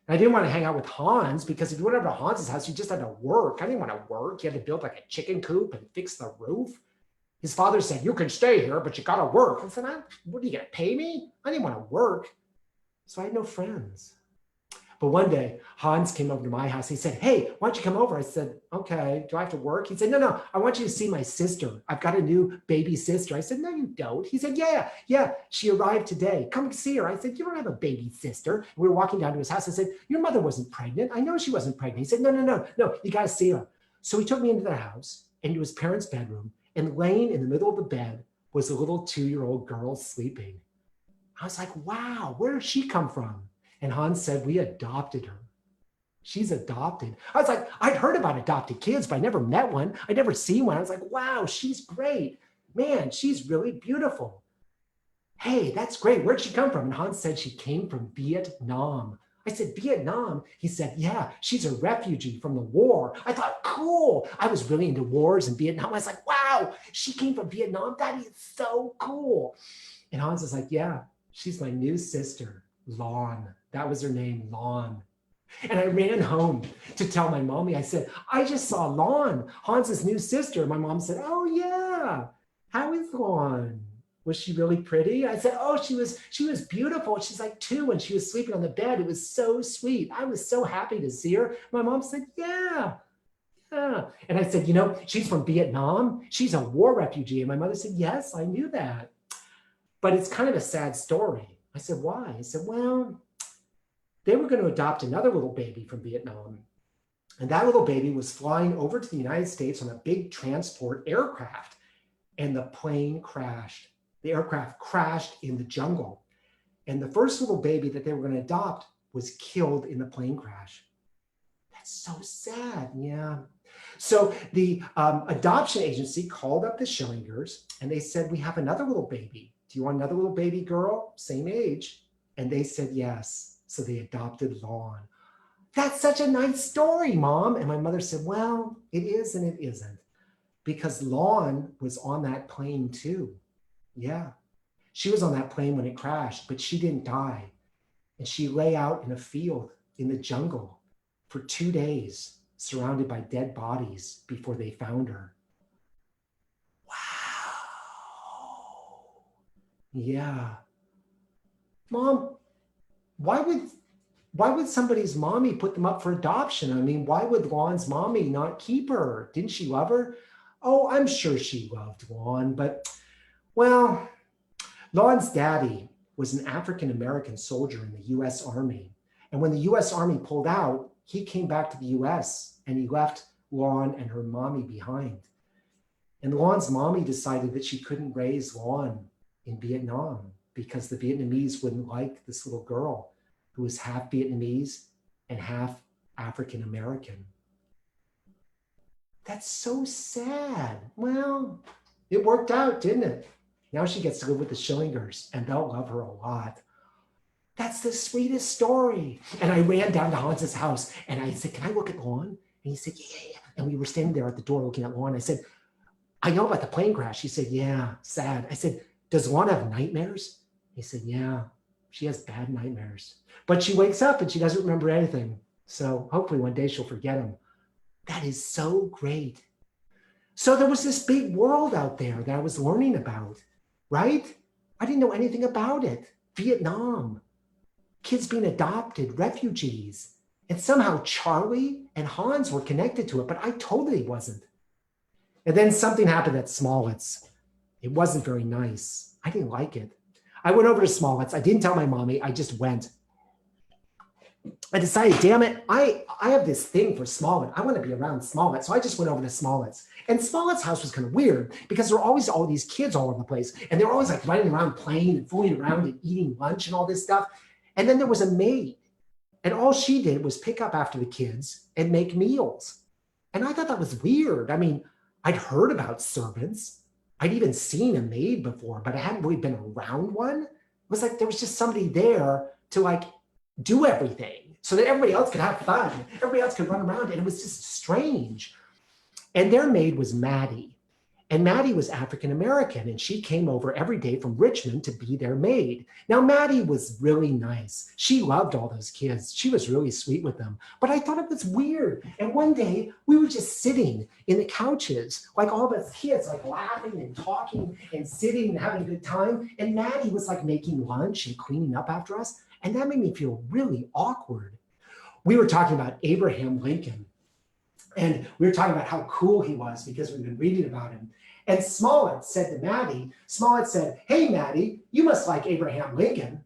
And I didn't want to hang out with Hans because if you went over to Hans's house, you just had to work. I didn't want to work. You had to build like a chicken coop and fix the roof. His father said, you can stay here, but you got to work. I said, what are you going to pay me? I didn't want to work. So I had no friends. But one day, Hans came over to my house. He said, hey, why don't you come over? I said, okay, do I have to work? He said, no, I want you to see my sister. I've got a new baby sister. I said, no, you don't. He said, yeah, she arrived today. Come see her. I said, you don't have a baby sister. We were walking down to his house. I said, your mother wasn't pregnant. I know she wasn't pregnant. He said, no, you got to see her. So he took me into their house, into his parents' bedroom, and laying in the middle of the bed was a little 2-year-old girl sleeping. I was like, wow, where did she come from? And Hans said, we adopted her. She's adopted. I was like, I'd heard about adopted kids, but I never met one. I'd never seen one. I was like, wow, she's great. Man, she's really beautiful. Hey, that's great. Where'd she come from? And Hans said she came from Vietnam. I said, Vietnam? He said, yeah, she's a refugee from the war. I thought, cool. I was really into wars in Vietnam. I was like, wow, she came from Vietnam. That is so cool. And Hans was like, yeah, she's my new sister, Lon. That was her name, Lon. And I ran home to tell my mommy. I said, I just saw Lon, Hans's new sister. My mom said, oh yeah, how is Lon? Was she really pretty? I said, oh, she was beautiful. She's like 2 and she was sleeping on the bed. It was so sweet. I was so happy to see her. My mom said, yeah. And I said, she's from Vietnam. She's a war refugee. And my mother said, yes, I knew that. But it's kind of a sad story. I said, why? He said, well, they were going to adopt another little baby from Vietnam. And that little baby was flying over to the United States on a big transport aircraft. And the plane crashed. The aircraft crashed in the jungle. And the first little baby that they were going to adopt was killed in the plane crash. That's so sad. Yeah. So the adoption agency called up the Schillingers and they said, we have another little baby. Do you want another little baby girl? Same age. And they said yes. So they adopted Lon. That's such a nice story, Mom. And my mother said, well, it is and it isn't. Because Lon was on that plane too. Yeah. She was on that plane when it crashed, but she didn't die. And she lay out in a field in the jungle for 2 days, surrounded by dead bodies before they found her. Wow. Yeah. Mom, why would somebody's mommy put them up for adoption? I mean, why would Lon's mommy not keep her? Didn't she love her? Oh, I'm sure she loved Lon, but well, Lon's daddy was an African-American soldier in the US Army. And when the US Army pulled out, he came back to the US and he left Lon and her mommy behind. And Lon's mommy decided that she couldn't raise Lon in Vietnam because the Vietnamese wouldn't like this little girl who was half Vietnamese and half African-American. That's so sad. Well, it worked out, didn't it? Now she gets to live with the Schillingers and they'll love her a lot. That's the sweetest story. And I ran down to Hans's house and I said, can I look at Lon? And he said, yeah. And we were standing there at the door looking at Lon. I said, I know about the plane crash. He said, yeah, sad. I said, does Lon have nightmares? He said, yeah, she has bad nightmares. But she wakes up and she doesn't remember anything. So hopefully one day she'll forget him. That is so great. So there was this big world out there that I was learning about, right? I didn't know anything about it. Vietnam, kids being adopted, refugees. And somehow Charlie and Hans were connected to it, but I totally wasn't. And then something happened at Smollett's. It wasn't very nice. I didn't like it. I went over to Smollett's. I didn't tell my mommy. I just went. I decided, damn it, I have this thing for Smollett. I want to be around Smollett. So I just went over to Smollett's. And Smollett's house was kind of weird because there were always all these kids all over the place. And they were always like running around playing and fooling around and eating lunch and all this stuff. And then there was a maid. And all she did was pick up after the kids and make meals. And I thought that was weird. I mean, I'd heard about servants. I'd even seen a maid before, but I hadn't really been around one. It was like there was just somebody there to like do everything so that everybody else could have fun. Everybody else could run around, and it was just strange. And their maid was Maddie. And Maddie was African-American, and she came over every day from Richmond to be their maid. Now, Maddie was really nice. She loved all those kids. She was really sweet with them. But I thought it was weird. And one day, we were just sitting in the couches, like all the kids, like laughing and talking and sitting and having a good time. And Maddie was like making lunch and cleaning up after us. And that made me feel really awkward. We were talking about Abraham Lincoln. And we were talking about how cool he was because we've been reading about him. And Smollett said to Maddie, Smollett said, hey, Maddie, you must like Abraham Lincoln.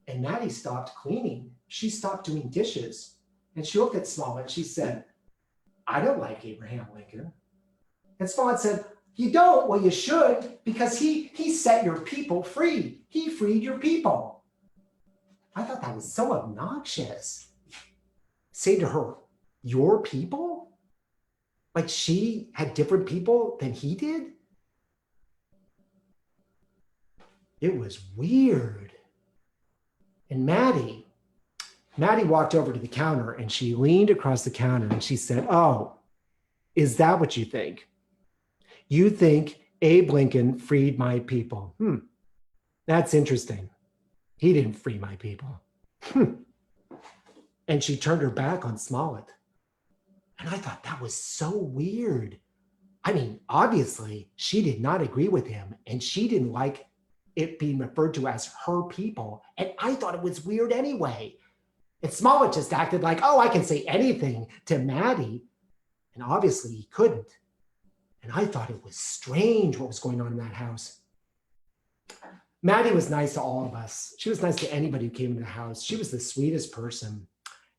And Maddie stopped cleaning. She stopped doing dishes. And she looked at Smollett. She said, I don't like Abraham Lincoln. And Smollett said, you don't? Well, you should, because he set your people free. He freed your people. I thought that was so obnoxious. Say to her, your people? Like she had different people than he did? It was weird. And Maddie walked over to the counter and she leaned across the counter and she said, oh, is that what you think? You think Abe Lincoln freed my people? That's interesting. He didn't free my people. And she turned her back on Smollett. And I thought that was so weird. I mean, obviously, she did not agree with him and she didn't like it being referred to as her people. And I thought it was weird anyway. And Smollett just acted like, oh, I can say anything to Maddie. And obviously he couldn't. And I thought it was strange what was going on in that house. Maddie was nice to all of us. She was nice to anybody who came into the house. She was the sweetest person.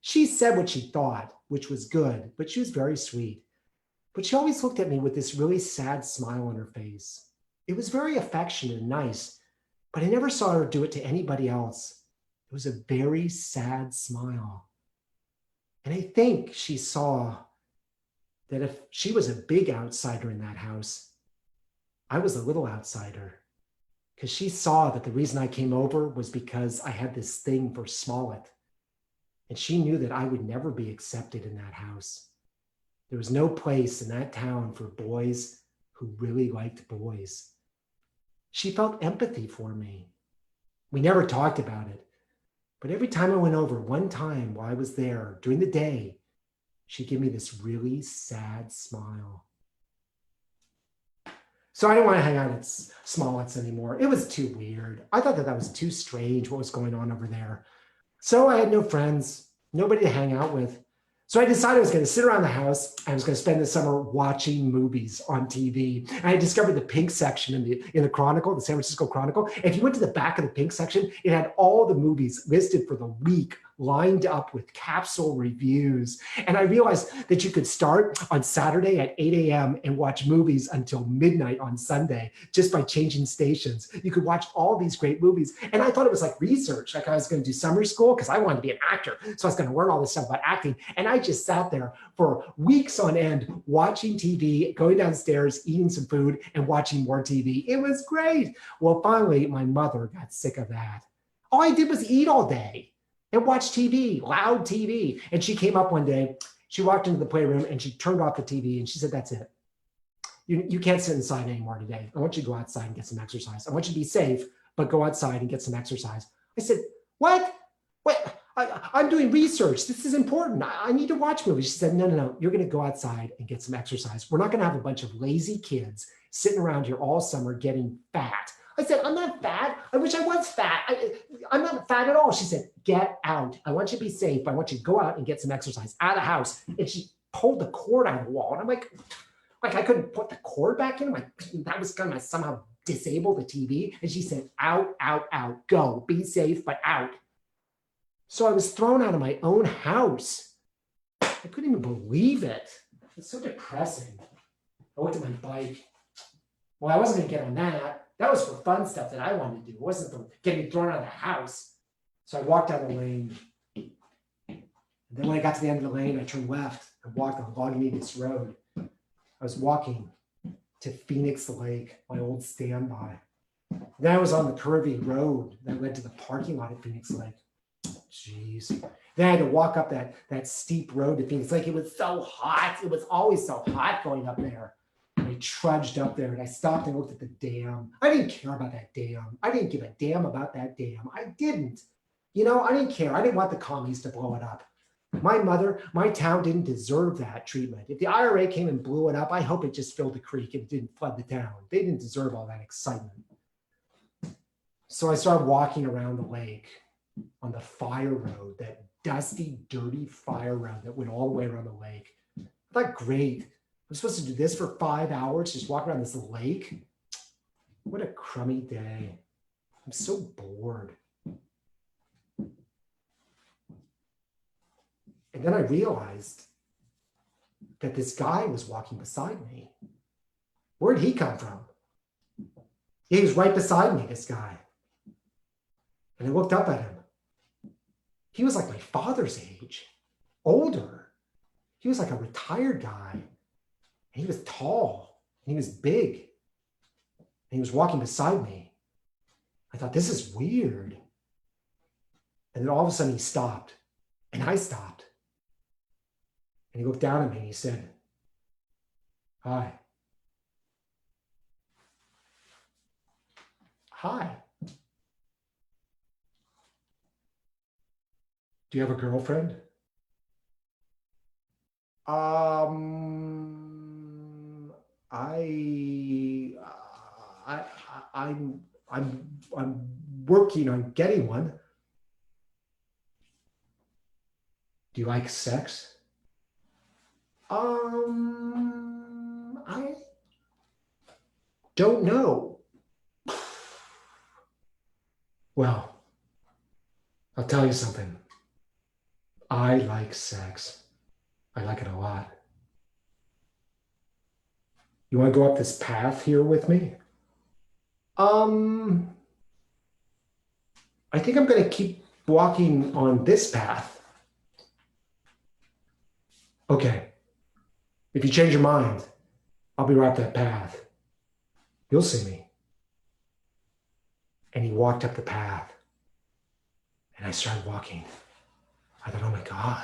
She said what she thought, which was good, but she was very sweet. But she always looked at me with this really sad smile on her face. It was very affectionate and nice, but I never saw her do it to anybody else. It was a very sad smile. And I think she saw that if she was a big outsider in that house, I was a little outsider. Because she saw that the reason I came over was because I had this thing for Smollett. And she knew that I would never be accepted in that house. There was no place in that town for boys who really liked boys. She felt empathy for me. We never talked about it, but every time I went over, one time while I was there during the day, she'd give me this really sad smile. So I didn't want to hang out at Smollett's anymore. It was too weird. I thought that was too strange what was going on over there. So I had no friends, nobody to hang out with. So I decided I was going to sit around the house. I was going to spend the summer watching movies on TV. And I discovered the Pink section in the Chronicle, the San Francisco Chronicle. And if you went to the back of the Pink section, it had all the movies listed for the week, lined up with capsule reviews. And I realized that you could start on Saturday at 8 a.m. and watch movies until midnight on Sunday just by changing stations. You could watch all these great movies. And I thought it was like research, like I was going to do summer school because I wanted to be an actor. So I was going to learn all this stuff about acting. And I just sat there for weeks on end watching TV, going downstairs, eating some food, and watching more TV. It was great. Well, finally, my mother got sick of that. All I did was eat all day and watch TV, loud TV. And she came up one day, she walked into the playroom and she turned off the TV and she said, that's it. You can't sit inside anymore today. I want you to go outside and get some exercise. I want you to be safe, but go outside and get some exercise. I said, what? What? I'm doing research. This is important. I need to watch movies. She said, no. You're going to go outside and get some exercise. We're not going to have a bunch of lazy kids sitting around here all summer getting fat. I said, I'm not fat. I wish I was fat. I'm not fat at all. She said, get out. I want you to be safe. I want you to go out and get some exercise out of the house. And she pulled the cord out of the wall. And I'm like I couldn't put the cord back in. Like that was going to somehow disable the TV. And she said, out, go, be safe, but out. So I was thrown out of my own house. I couldn't even believe it. It's so depressing. I looked at my bike. Well, I wasn't going to get on that. That was for fun stuff that I wanted to do. It wasn't for getting thrown out of the house. So I walked down the lane. And then when I got to the end of the lane, I turned left and walked on Lagunitas Road. I was walking to Phoenix Lake, my old standby. Then I was on the curvy road that led to the parking lot at Phoenix Lake. Jeez. Then I had to walk up that steep road to Phoenix Lake. It was so hot. It was always so hot going up there. I trudged up there and I stopped and looked at the dam. I didn't care about that dam. I didn't give a damn about that dam. I didn't. I didn't care. I didn't want the commies to blow it up. My town didn't deserve that treatment. If the IRA came and blew it up, I hope it just filled the creek and didn't flood the town. They didn't deserve all that excitement. So I started walking around the lake on the fire road, that dusty, dirty fire road that went all the way around the lake. I thought, great. I'm supposed to do this for 5 hours, just walk around this lake. What a crummy day. I'm so bored. And then I realized that this guy was walking beside me. Where'd he come from? He was right beside me, this guy. And I looked up at him. He was like my father's age, older. He was like a retired guy. And he was tall, and he was big. And he was walking beside me. I thought, this is weird. And then all of a sudden he stopped, and I stopped. And he looked down at me and he said, hi. Hi. Do you have a girlfriend? I'm working on getting one. Do you like sex? I don't know. Well, I'll tell you something. I like sex. I like it a lot. You want to go up this path here with me? I think I'm going to keep walking on this path. Okay. If you change your mind, I'll be right up that path. You'll see me. And he walked up the path. And I started walking. I thought, oh my God,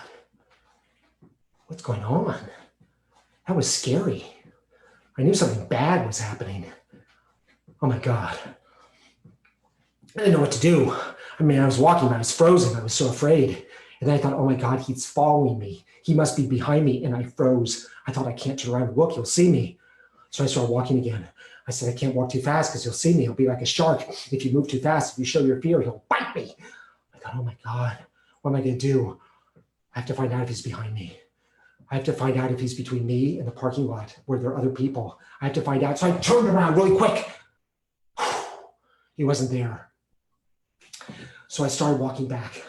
what's going on? That was scary. I knew something bad was happening. Oh my God, I didn't know what to do. I mean, I was walking, but I was frozen. I was so afraid. And then I thought, oh my God, he's following me. He must be behind me. And I froze. I thought, I can't turn around and look. He'll see me. So I started walking again. I said, I can't walk too fast because he'll see me. He'll be like a shark. If you move too fast, if you show your fear, he'll bite me. I thought, oh my God, what am I going to do? I have to find out if he's behind me. I have to find out if he's between me and the parking lot where there are other people. I have to find out. So I turned around really quick. He wasn't there. So I started walking back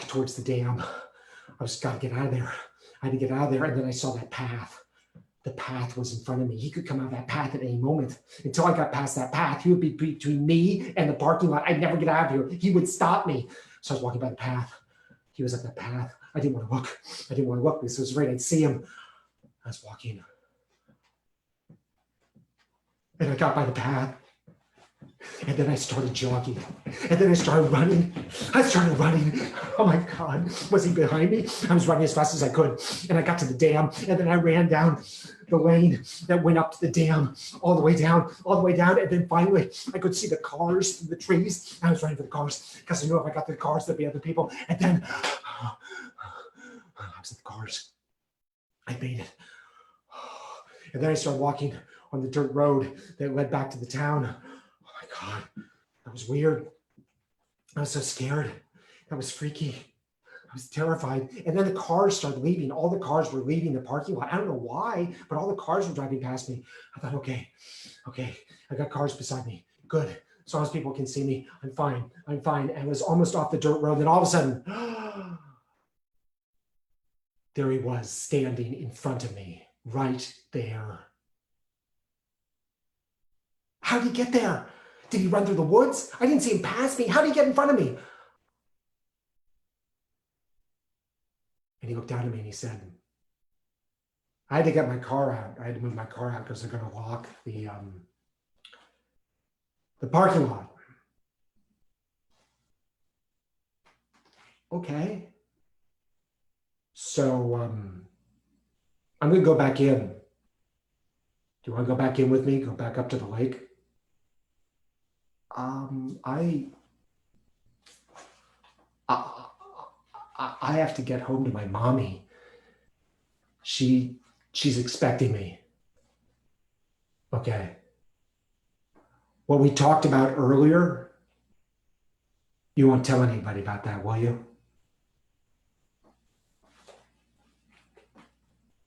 towards the dam. I was got to get out of there. I had to get out of there. And then I saw that path. The path was in front of me. He could come out of that path at any moment. Until I got past that path, he would be between me and the parking lot. I'd never get out of here. He would stop me. So I was walking by the path. He was at that path. I didn't want to look. I didn't want to look because I was afraid I'd see him. I was walking. And I got by the path. And then I started jogging. And then I started running. Oh my God. Was he behind me? I was running as fast as I could. And I got to the dam. And then I ran down the lane that went up to the dam, all the way down. And then finally, I could see the cars through the trees. I was running for the cars because I knew if I got to the cars, there'd be other people. And then I was at the cars. I made it. And then I started walking on the dirt road that led back to the town. God, that was weird. I was so scared. That was freaky. I was terrified. And then the cars started leaving. All the cars were leaving the parking lot. I don't know why, but all the cars were driving past me. I thought, okay, I got cars beside me. Good. As long as people can see me, I'm fine. And I was almost off the dirt road. Then all of a sudden, there he was standing in front of me, right there. How did he get there? Did he run through the woods? I didn't see him pass me. How did he get in front of me? And he looked down at me and he said, I had to get my car out. I had to move my car out because they're going to lock the parking lot. Okay. So I'm going to go back in. Do you want to go back in with me? Go back up to the lake? I have to get home to my mommy. She's expecting me. Okay. What we talked about earlier, you won't tell anybody about that, will you?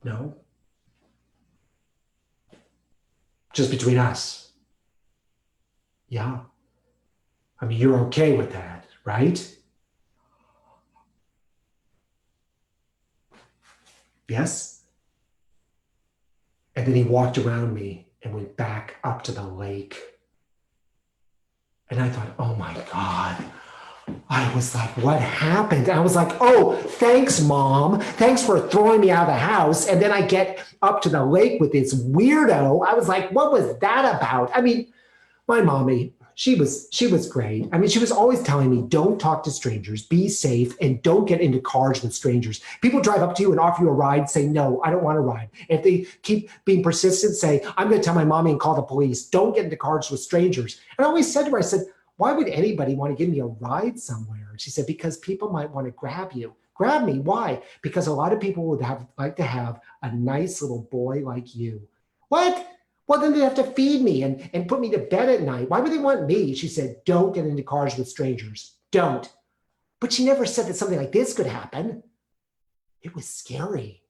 No? Just between us. Yeah. I mean, you're okay with that, right? Yes? And then he walked around me and went back up to the lake. And I thought, oh my God. I was like, what happened? I was like, oh, thanks, Mom. Thanks for throwing me out of the house. And then I get up to the lake with this weirdo. I was like, what was that about? I mean, my mommy, she was great. I mean, she was always telling me, don't talk to strangers, be safe, and don't get into cars with strangers. People drive up to you and offer you a ride, say, no, I don't want a ride. If they keep being persistent, say, I'm going to tell my mommy and call the police. Don't get into cars with strangers. And I always said to her, I said, why would anybody want to give me a ride somewhere? And she said, because people might want to grab you. Grab me, why? Because a lot of people would like to have a nice little boy like you. What? Well, then they have to feed me and put me to bed at night. Why would they want me? She said, don't get into cars with strangers. Don't. But she never said that something like this could happen. It was scary.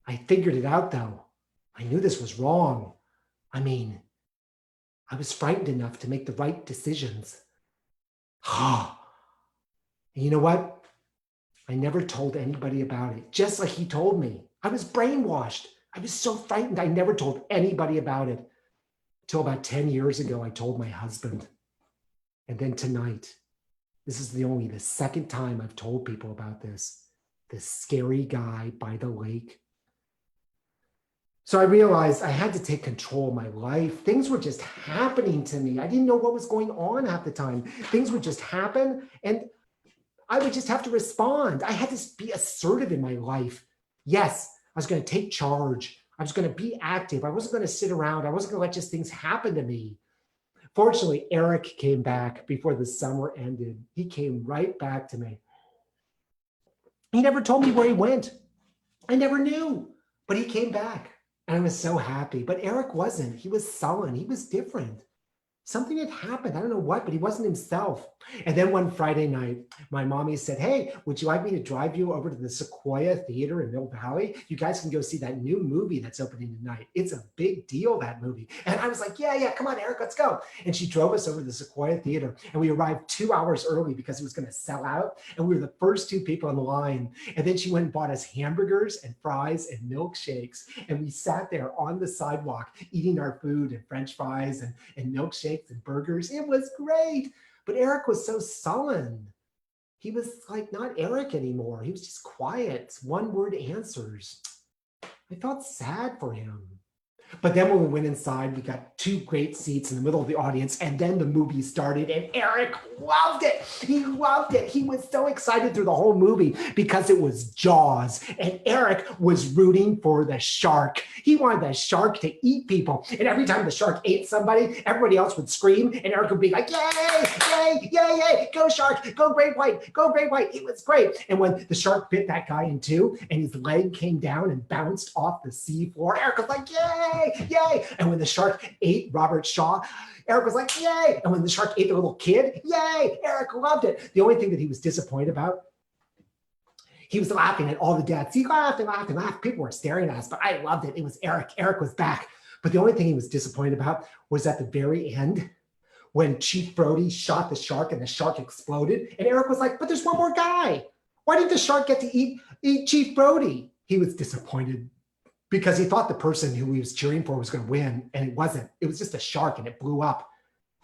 I figured it out, though. I knew this was wrong. I mean, I was frightened enough to make the right decisions. And you know what? I never told anybody about it, just like he told me. I was brainwashed. I was so frightened. I never told anybody about it. Until about 10 years ago, I told my husband. And then tonight, this is the second time I've told people about this scary guy by the lake. So I realized I had to take control of my life. Things were just happening to me. I didn't know what was going on half the time. Things would just happen and I would just have to respond. I had to be assertive in my life. Yes, I was going to take charge. I was going to be active. I wasn't going to sit around. I wasn't going to let just things happen to me. Fortunately, Eric came back before the summer ended. He came right back to me. He never told me where he went. I never knew, but he came back and I was so happy. But Eric wasn't. He was sullen. He was different. Something had happened. I don't know what, but he wasn't himself. And then one Friday night, my mommy said, hey, would you like me to drive you over to the Sequoia Theater in Mill Valley? You guys can go see that new movie that's opening tonight. It's a big deal, that movie. And I was like, yeah, come on, Eric, let's go. And she drove us over to the Sequoia Theater. And we arrived 2 hours early because it was going to sell out. And we were the first 2 people in the line. And then she went and bought us hamburgers and fries and milkshakes. And we sat there on the sidewalk eating our food and French fries and milkshakes and burgers. It was great. But Eric was so sullen. He was like not Eric anymore. He was just quiet, one word answers. I felt sad for him. But then when we went inside, we got 2 great seats in the middle of the audience, and then the movie started, and Eric loved it. He loved it. He was so excited through the whole movie because it was Jaws, and Eric was rooting for the shark. He wanted the shark to eat people, and every time the shark ate somebody, everybody else would scream, and Eric would be like, yay, yay, yay, yay, go shark, go great white, go great white. It was great. And when the shark bit that guy in 2, and his leg came down and bounced off the seafloor, Eric was like, yay, yay. And when the shark ate Robert Shaw, Eric was like, yay. And when the shark ate the little kid, yay. Eric loved it. The only thing that he was disappointed about, he was laughing at all the deaths. He laughed and laughed and laughed. People were staring at us, but I loved it. It was Eric. Eric was back. But the only thing he was disappointed about was at the very end, when Chief Brody shot the shark and the shark exploded. And Eric was like, but there's one more guy. Why didn't the shark get to eat Chief Brody? He was disappointed because he thought the person who he was cheering for was going to win, and it wasn't. It was just a shark, and it blew up.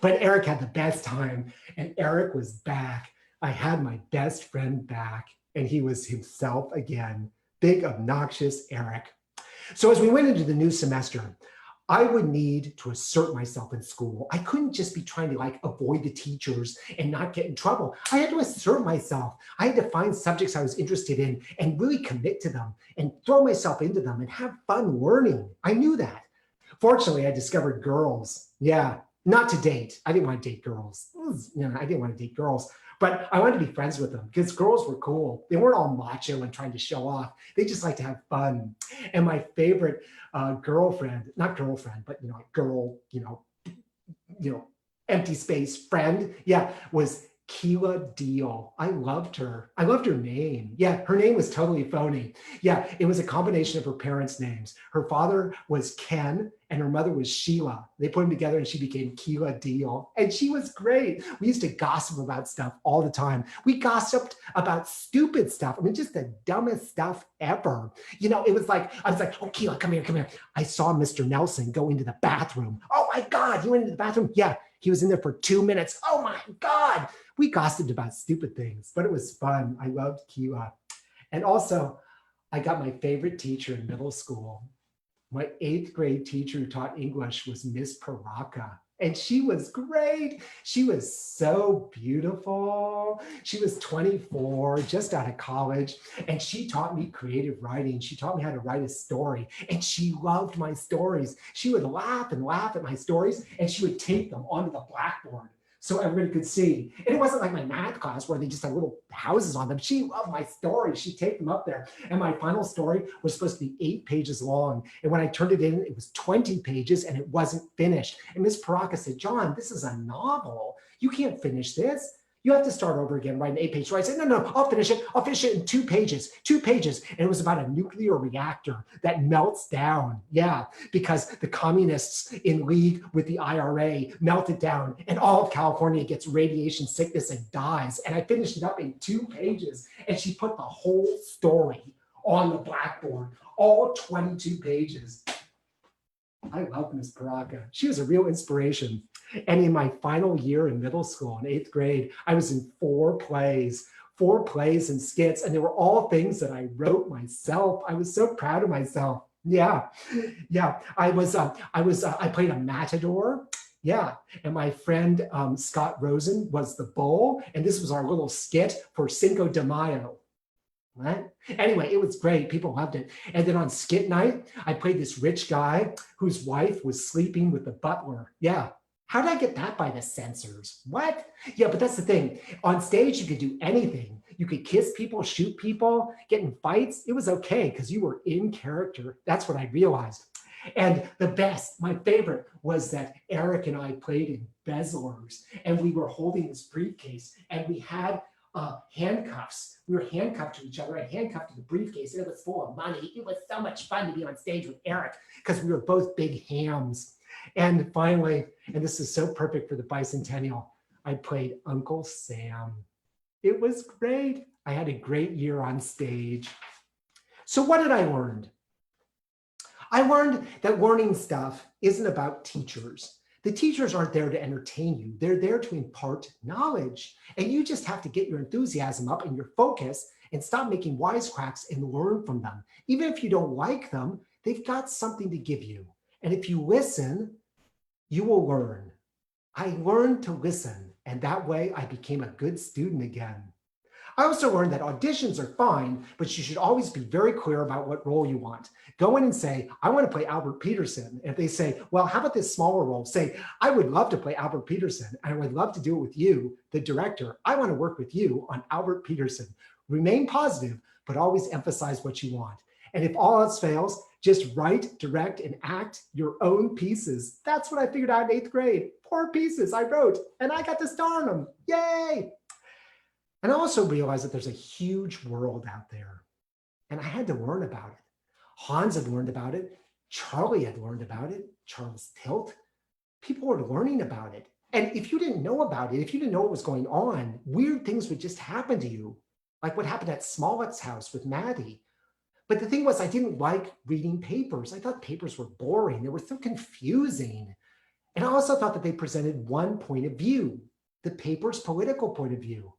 But Eric had the best time, and Eric was back. I had my best friend back, and he was himself again. Big, obnoxious Eric. So as we went into the new semester, I would need to assert myself in school. I couldn't just be trying to avoid the teachers and not get in trouble. I had to assert myself. I had to find subjects I was interested in and really commit to them and throw myself into them and have fun learning. I knew that. Fortunately, I discovered girls. Yeah, not to date. I didn't want to date girls. I didn't want to date girls. But I wanted to be friends with them because girls were cool. They weren't all macho and trying to show off. They just like to have fun. And my favorite girlfriend, not girlfriend, but girl, empty space friend, was Keela Deal. I loved her. I loved her name. Yeah, her name was totally phony. Yeah, it was a combination of her parents' names. Her father was Ken and her mother was Sheila. They put them together and she became Keela Deal. And she was great. We used to gossip about stuff all the time. We gossiped about stupid stuff. I mean, just the dumbest stuff ever. It was like, I was like, oh, Keela, come here. I saw Mr. Nelson go into the bathroom. Oh my God, he went into the bathroom? Yeah, he was in there for 2 minutes. Oh my God. We gossiped about stupid things, but it was fun. I loved Keela. And also, I got my favorite teacher in middle school. My 8th grade teacher who taught English was Miss Paraka. And she was great. She was so beautiful. She was 24, just out of college. And she taught me creative writing. She taught me how to write a story. And she loved my stories. She would laugh and laugh at my stories, and she would tape them onto the blackboard so everybody could see. And it wasn't like my math class where they just had little houses on them. She loved my stories. She taped them up there. And my final story was supposed to be 8 pages long. And when I turned it in, it was 20 pages and it wasn't finished. And Miss Paraka said, John, this is a novel. You can't finish this. You have to start over again, write an 8-page story. I said, no, I'll finish it. I'll finish it in 2 pages. And it was about a nuclear reactor that melts down. Yeah, because the communists in league with the IRA melted down and all of California gets radiation sickness and dies. And I finished it up in 2 pages. And she put the whole story on the blackboard, all 22 pages. I love Miss Paraka. She was a real inspiration. And in my final year in middle school, in 8th grade, I was in 4 plays and skits, and they were all things that I wrote myself. I was so proud of myself. Yeah. I played a matador. Yeah, and my friend Scott Rosen was the bull, and this was our little skit for Cinco de Mayo. Right? Anyway, it was great. People loved it. And then on skit night, I played this rich guy whose wife was sleeping with the butler. Yeah. How did I get that by the censors? What? Yeah, but that's the thing. On stage, you could do anything. You could kiss people, shoot people, get in fights. It was okay because you were in character. That's what I realized. And the best, my favorite, was that Eric and I played embezzlers, and we were holding this briefcase, and we had handcuffs. We were handcuffed to each other and handcuffed to the briefcase, and it was full of money. It was so much fun to be on stage with Eric because we were both big hams. And finally, and this is so perfect for the bicentennial, I played Uncle Sam. It was great. I had a great year on stage. So what did I learn? I learned that learning stuff isn't about teachers. The teachers aren't there to entertain you. They're there to impart knowledge. And you just have to get your enthusiasm up and your focus and stop making wisecracks and learn from them. Even if you don't like them, they've got something to give you. And if you listen, you will learn. I learned to listen, and that way I became a good student again. I also learned that auditions are fine, but you should always be very clear about what role you want. Go in and say, I want to play Albert Peterson. If they say, well, how about this smaller role? Say, I would love to play Albert Peterson. I would love to do it with you, the director. I want to work with you on Albert Peterson. Remain positive, but always emphasize what you want. And if all else fails, just write, direct, and act your own pieces. That's what I figured out in 8th grade. 4 pieces I wrote, and I got to star in them. Yay! And I also realized that there's a huge world out there, and I had to learn about it. Hans had learned about it. Charlie had learned about it. Charles Tilt. People were learning about it. And if you didn't know about it, if you didn't know what was going on, weird things would just happen to you, like what happened at Smollett's house with Maddie. But the thing was, I didn't like reading papers. I thought papers were boring. They were so confusing. And I also thought that they presented one point of view, the paper's political point of view.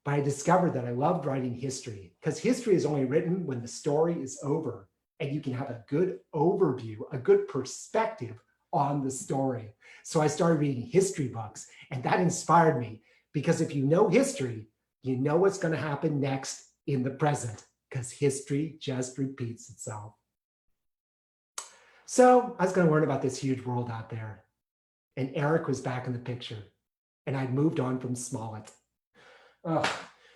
But I discovered that I loved writing history because history is only written when the story is over and you can have a good overview, a good perspective on the story. So I started reading history books, and that inspired me because if you know history, you know what's going to happen next in the present because history just repeats itself. So I was going to learn about this huge world out there, and Eric was back in the picture, and I'd moved on from Smollett. Ugh.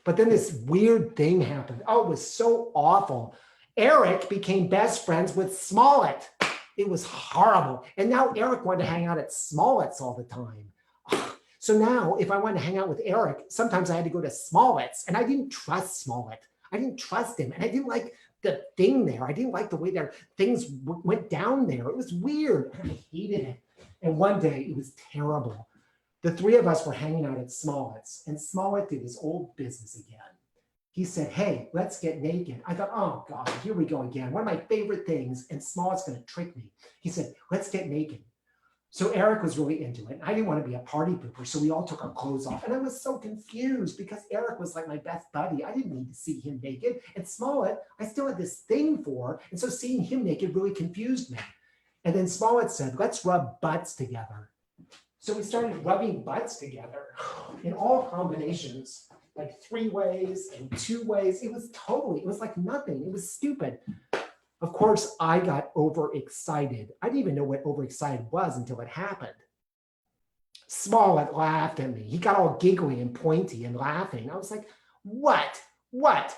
But then this weird thing happened. Oh, it was so awful. Eric became best friends with Smollett. It was horrible. And now Eric wanted to hang out at Smollett's all the time. Ugh. So now if I wanted to hang out with Eric, sometimes I had to go to Smollett's, and I didn't trust Smollett. I didn't trust him, and I didn't like the thing there. I didn't like the way their things went down there. It was weird. I hated it. And one day it was terrible. The 3 of us were hanging out at Smollett's, and Smollett did his old business again. He said, hey, let's get naked. I thought, oh God, here we go again. One of my favorite things, and Smollett's gonna trick me. He said, let's get naked. So Eric was really into it. I didn't want to be a party pooper, so we all took our clothes off. And I was so confused because Eric was like my best buddy. I didn't need to see him naked. And Smollett, I still had this thing for, and so seeing him naked really confused me. And then Smollett said, let's rub butts together. So we started rubbing butts together in all combinations, like 3 ways and 2 ways. It was like nothing. It was stupid. Of course, I got overexcited. I didn't even know what overexcited was until it happened. Smollett laughed at me. He got all giggly and pointy and laughing. I was like, what? What?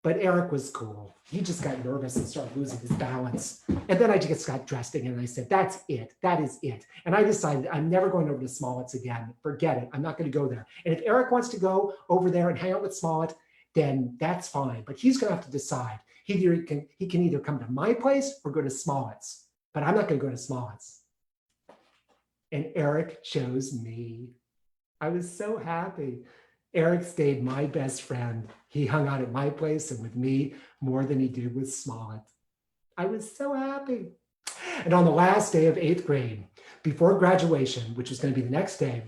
But Eric was cool. He just got nervous and started losing his balance. And then I just got dressed again and I said, that's it. That is it. And I decided I'm never going over to Smollett's again. Forget it. I'm not going to go there. And if Eric wants to go over there and hang out with Smollett, then that's fine. But he's going to have to decide. He can either come to my place or go to Smollett's. But I'm not going to go to Smollett's. And Eric chose me. I was so happy. Eric stayed my best friend. He hung out at my place and with me more than he did with Smollett. I was so happy. And on the last day of 8th grade, before graduation, which was going to be the next day,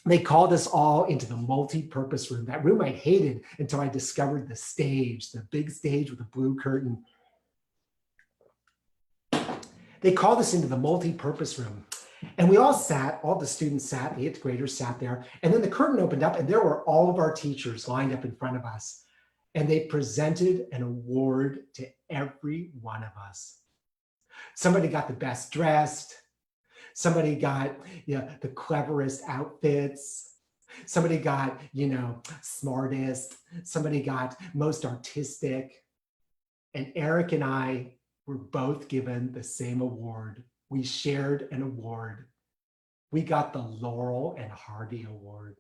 they called us all into the multi-purpose room. That room I hated until I discovered the stage, the big stage with the blue curtain. They called us into the multi-purpose room. And we all sat, all the students sat, the 8th graders sat there, and then the curtain opened up and there were all of our teachers lined up in front of us. And they presented an award to every one of us. Somebody got the best dressed, Somebody got the cleverest outfits. Somebody got, smartest. Somebody got most artistic. And Eric and I were both given the same award. We shared an award. We got the Laurel and Hardy Award.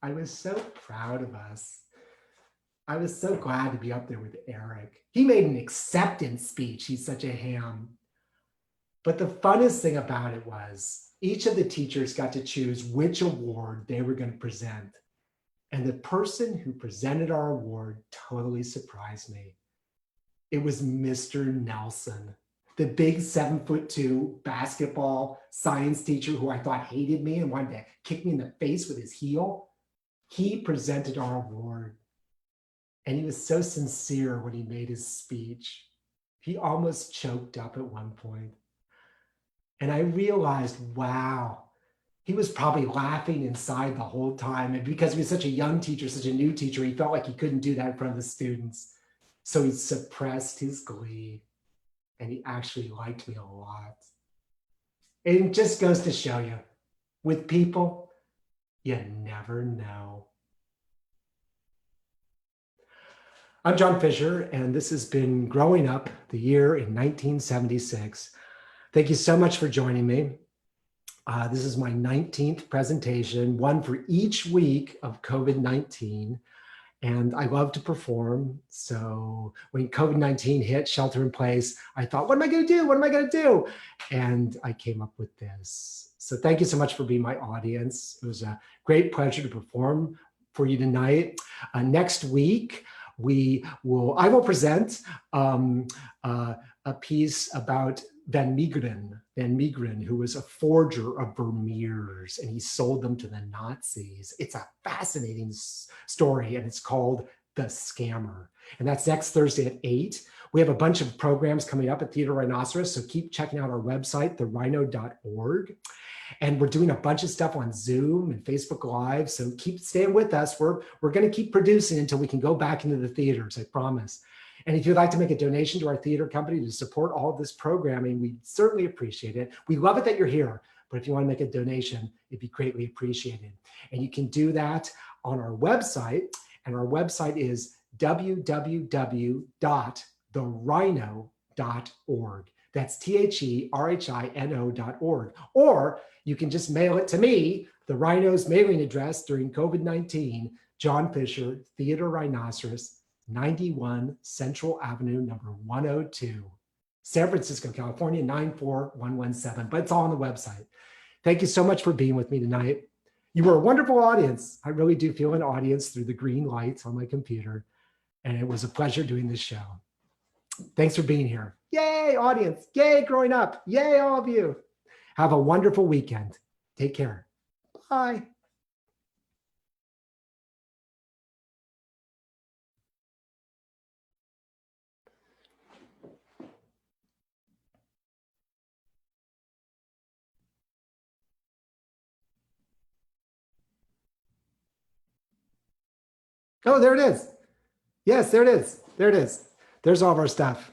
I was so proud of us. I was so glad to be up there with Eric. He made an acceptance speech. He's such a ham. But the funnest thing about it was each of the teachers got to choose which award they were going to present. And the person who presented our award totally surprised me. It was Mr. Nelson, the big 7'2" basketball science teacher who I thought hated me and wanted to kick me in the face with his heel. He presented our award. And he was so sincere when he made his speech. He almost choked up at one point. And I realized, wow, he was probably laughing inside the whole time. And because he was such a young teacher, such a new teacher, he felt like he couldn't do that in front of the students. So he suppressed his glee. And he actually liked me a lot. And it just goes to show you, with people, you never know. I'm John Fisher, and this has been Growing Up, the year in 1976. Thank you so much for joining me. This is my 19th presentation, one for each week of COVID-19. And I love to perform. So when COVID-19 hit, shelter in place, I thought, what am I going to do? What am I going to do? And I came up with this. So thank you so much for being my audience. It was a great pleasure to perform for you tonight. Next week, I will present a piece about Van Meegeren, who was a forger of Vermeers, and he sold them to the Nazis. It's a fascinating story, and it's called The Scammer. And that's next Thursday at 8. We have a bunch of programs coming up at Theater Rhinoceros, so keep checking out our website, therhino.org. And we're doing a bunch of stuff on Zoom and Facebook Live, so keep staying with us. We're going to keep producing until we can go back into the theaters, I promise. And if you'd like to make a donation to our theater company to support all of this programming, we'd certainly appreciate it. We love it that you're here, but if you want to make a donation, it'd be greatly appreciated. And you can do that on our website, and our website is www.therhino.org. That's THERHINO.org. Or you can just mail it to me, the Rhino's mailing address during COVID-19, John Fisher, Theater Rhinoceros, 91 Central Avenue, number 102, San Francisco, California, 94117. But it's all on the website. Thank you so much for being with me tonight. You were a wonderful audience. I really do feel an audience through the green lights on my computer. And it was a pleasure doing this show. Thanks for being here. Yay, audience. Yay, growing up. Yay, all of you. Have a wonderful weekend. Take care. Bye. Oh, there it is. Yes, there it is. There it is. There's all of our stuff.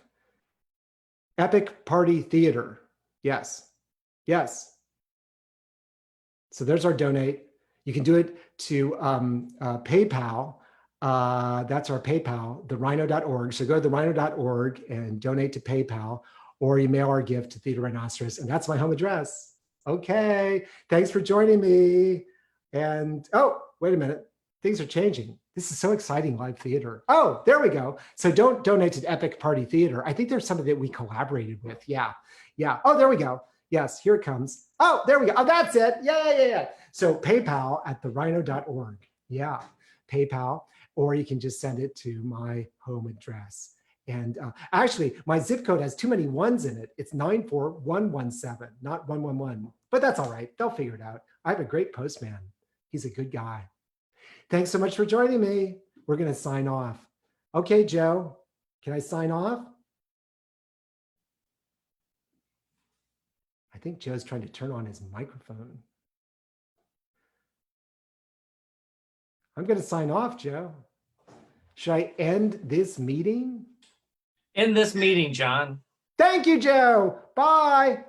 Epic Party Theater. Yes. Yes. So there's our donate. You can do it to PayPal. That's our PayPal, therhino.org. So go to therhino.org and donate to PayPal, or you mail our gift to Theater Rhinoceros. And that's my home address. Okay. Thanks for joining me. And, oh, wait a minute. Things are changing. This is so exciting, live theater. Oh, there we go. So don't donate to Epic Party Theater. I think there's somebody that we collaborated with. Yeah. Yeah. Oh, there we go. Yes, here it comes. Oh, there we go. Oh, that's it. Yeah. So PayPal at therhino.org. Yeah, PayPal, or you can just send it to my home address. And actually, my zip code has too many ones in it. It's 94117, not 111. But that's all right. They'll figure it out. I have a great postman. He's a good guy. Thanks so much for joining me. We're going to sign off. Okay, Joe, can I sign off? I think Joe's trying to turn on his microphone. I'm going to sign off, Joe. Should I end this meeting? End this meeting, John. Thank you, Joe. Bye.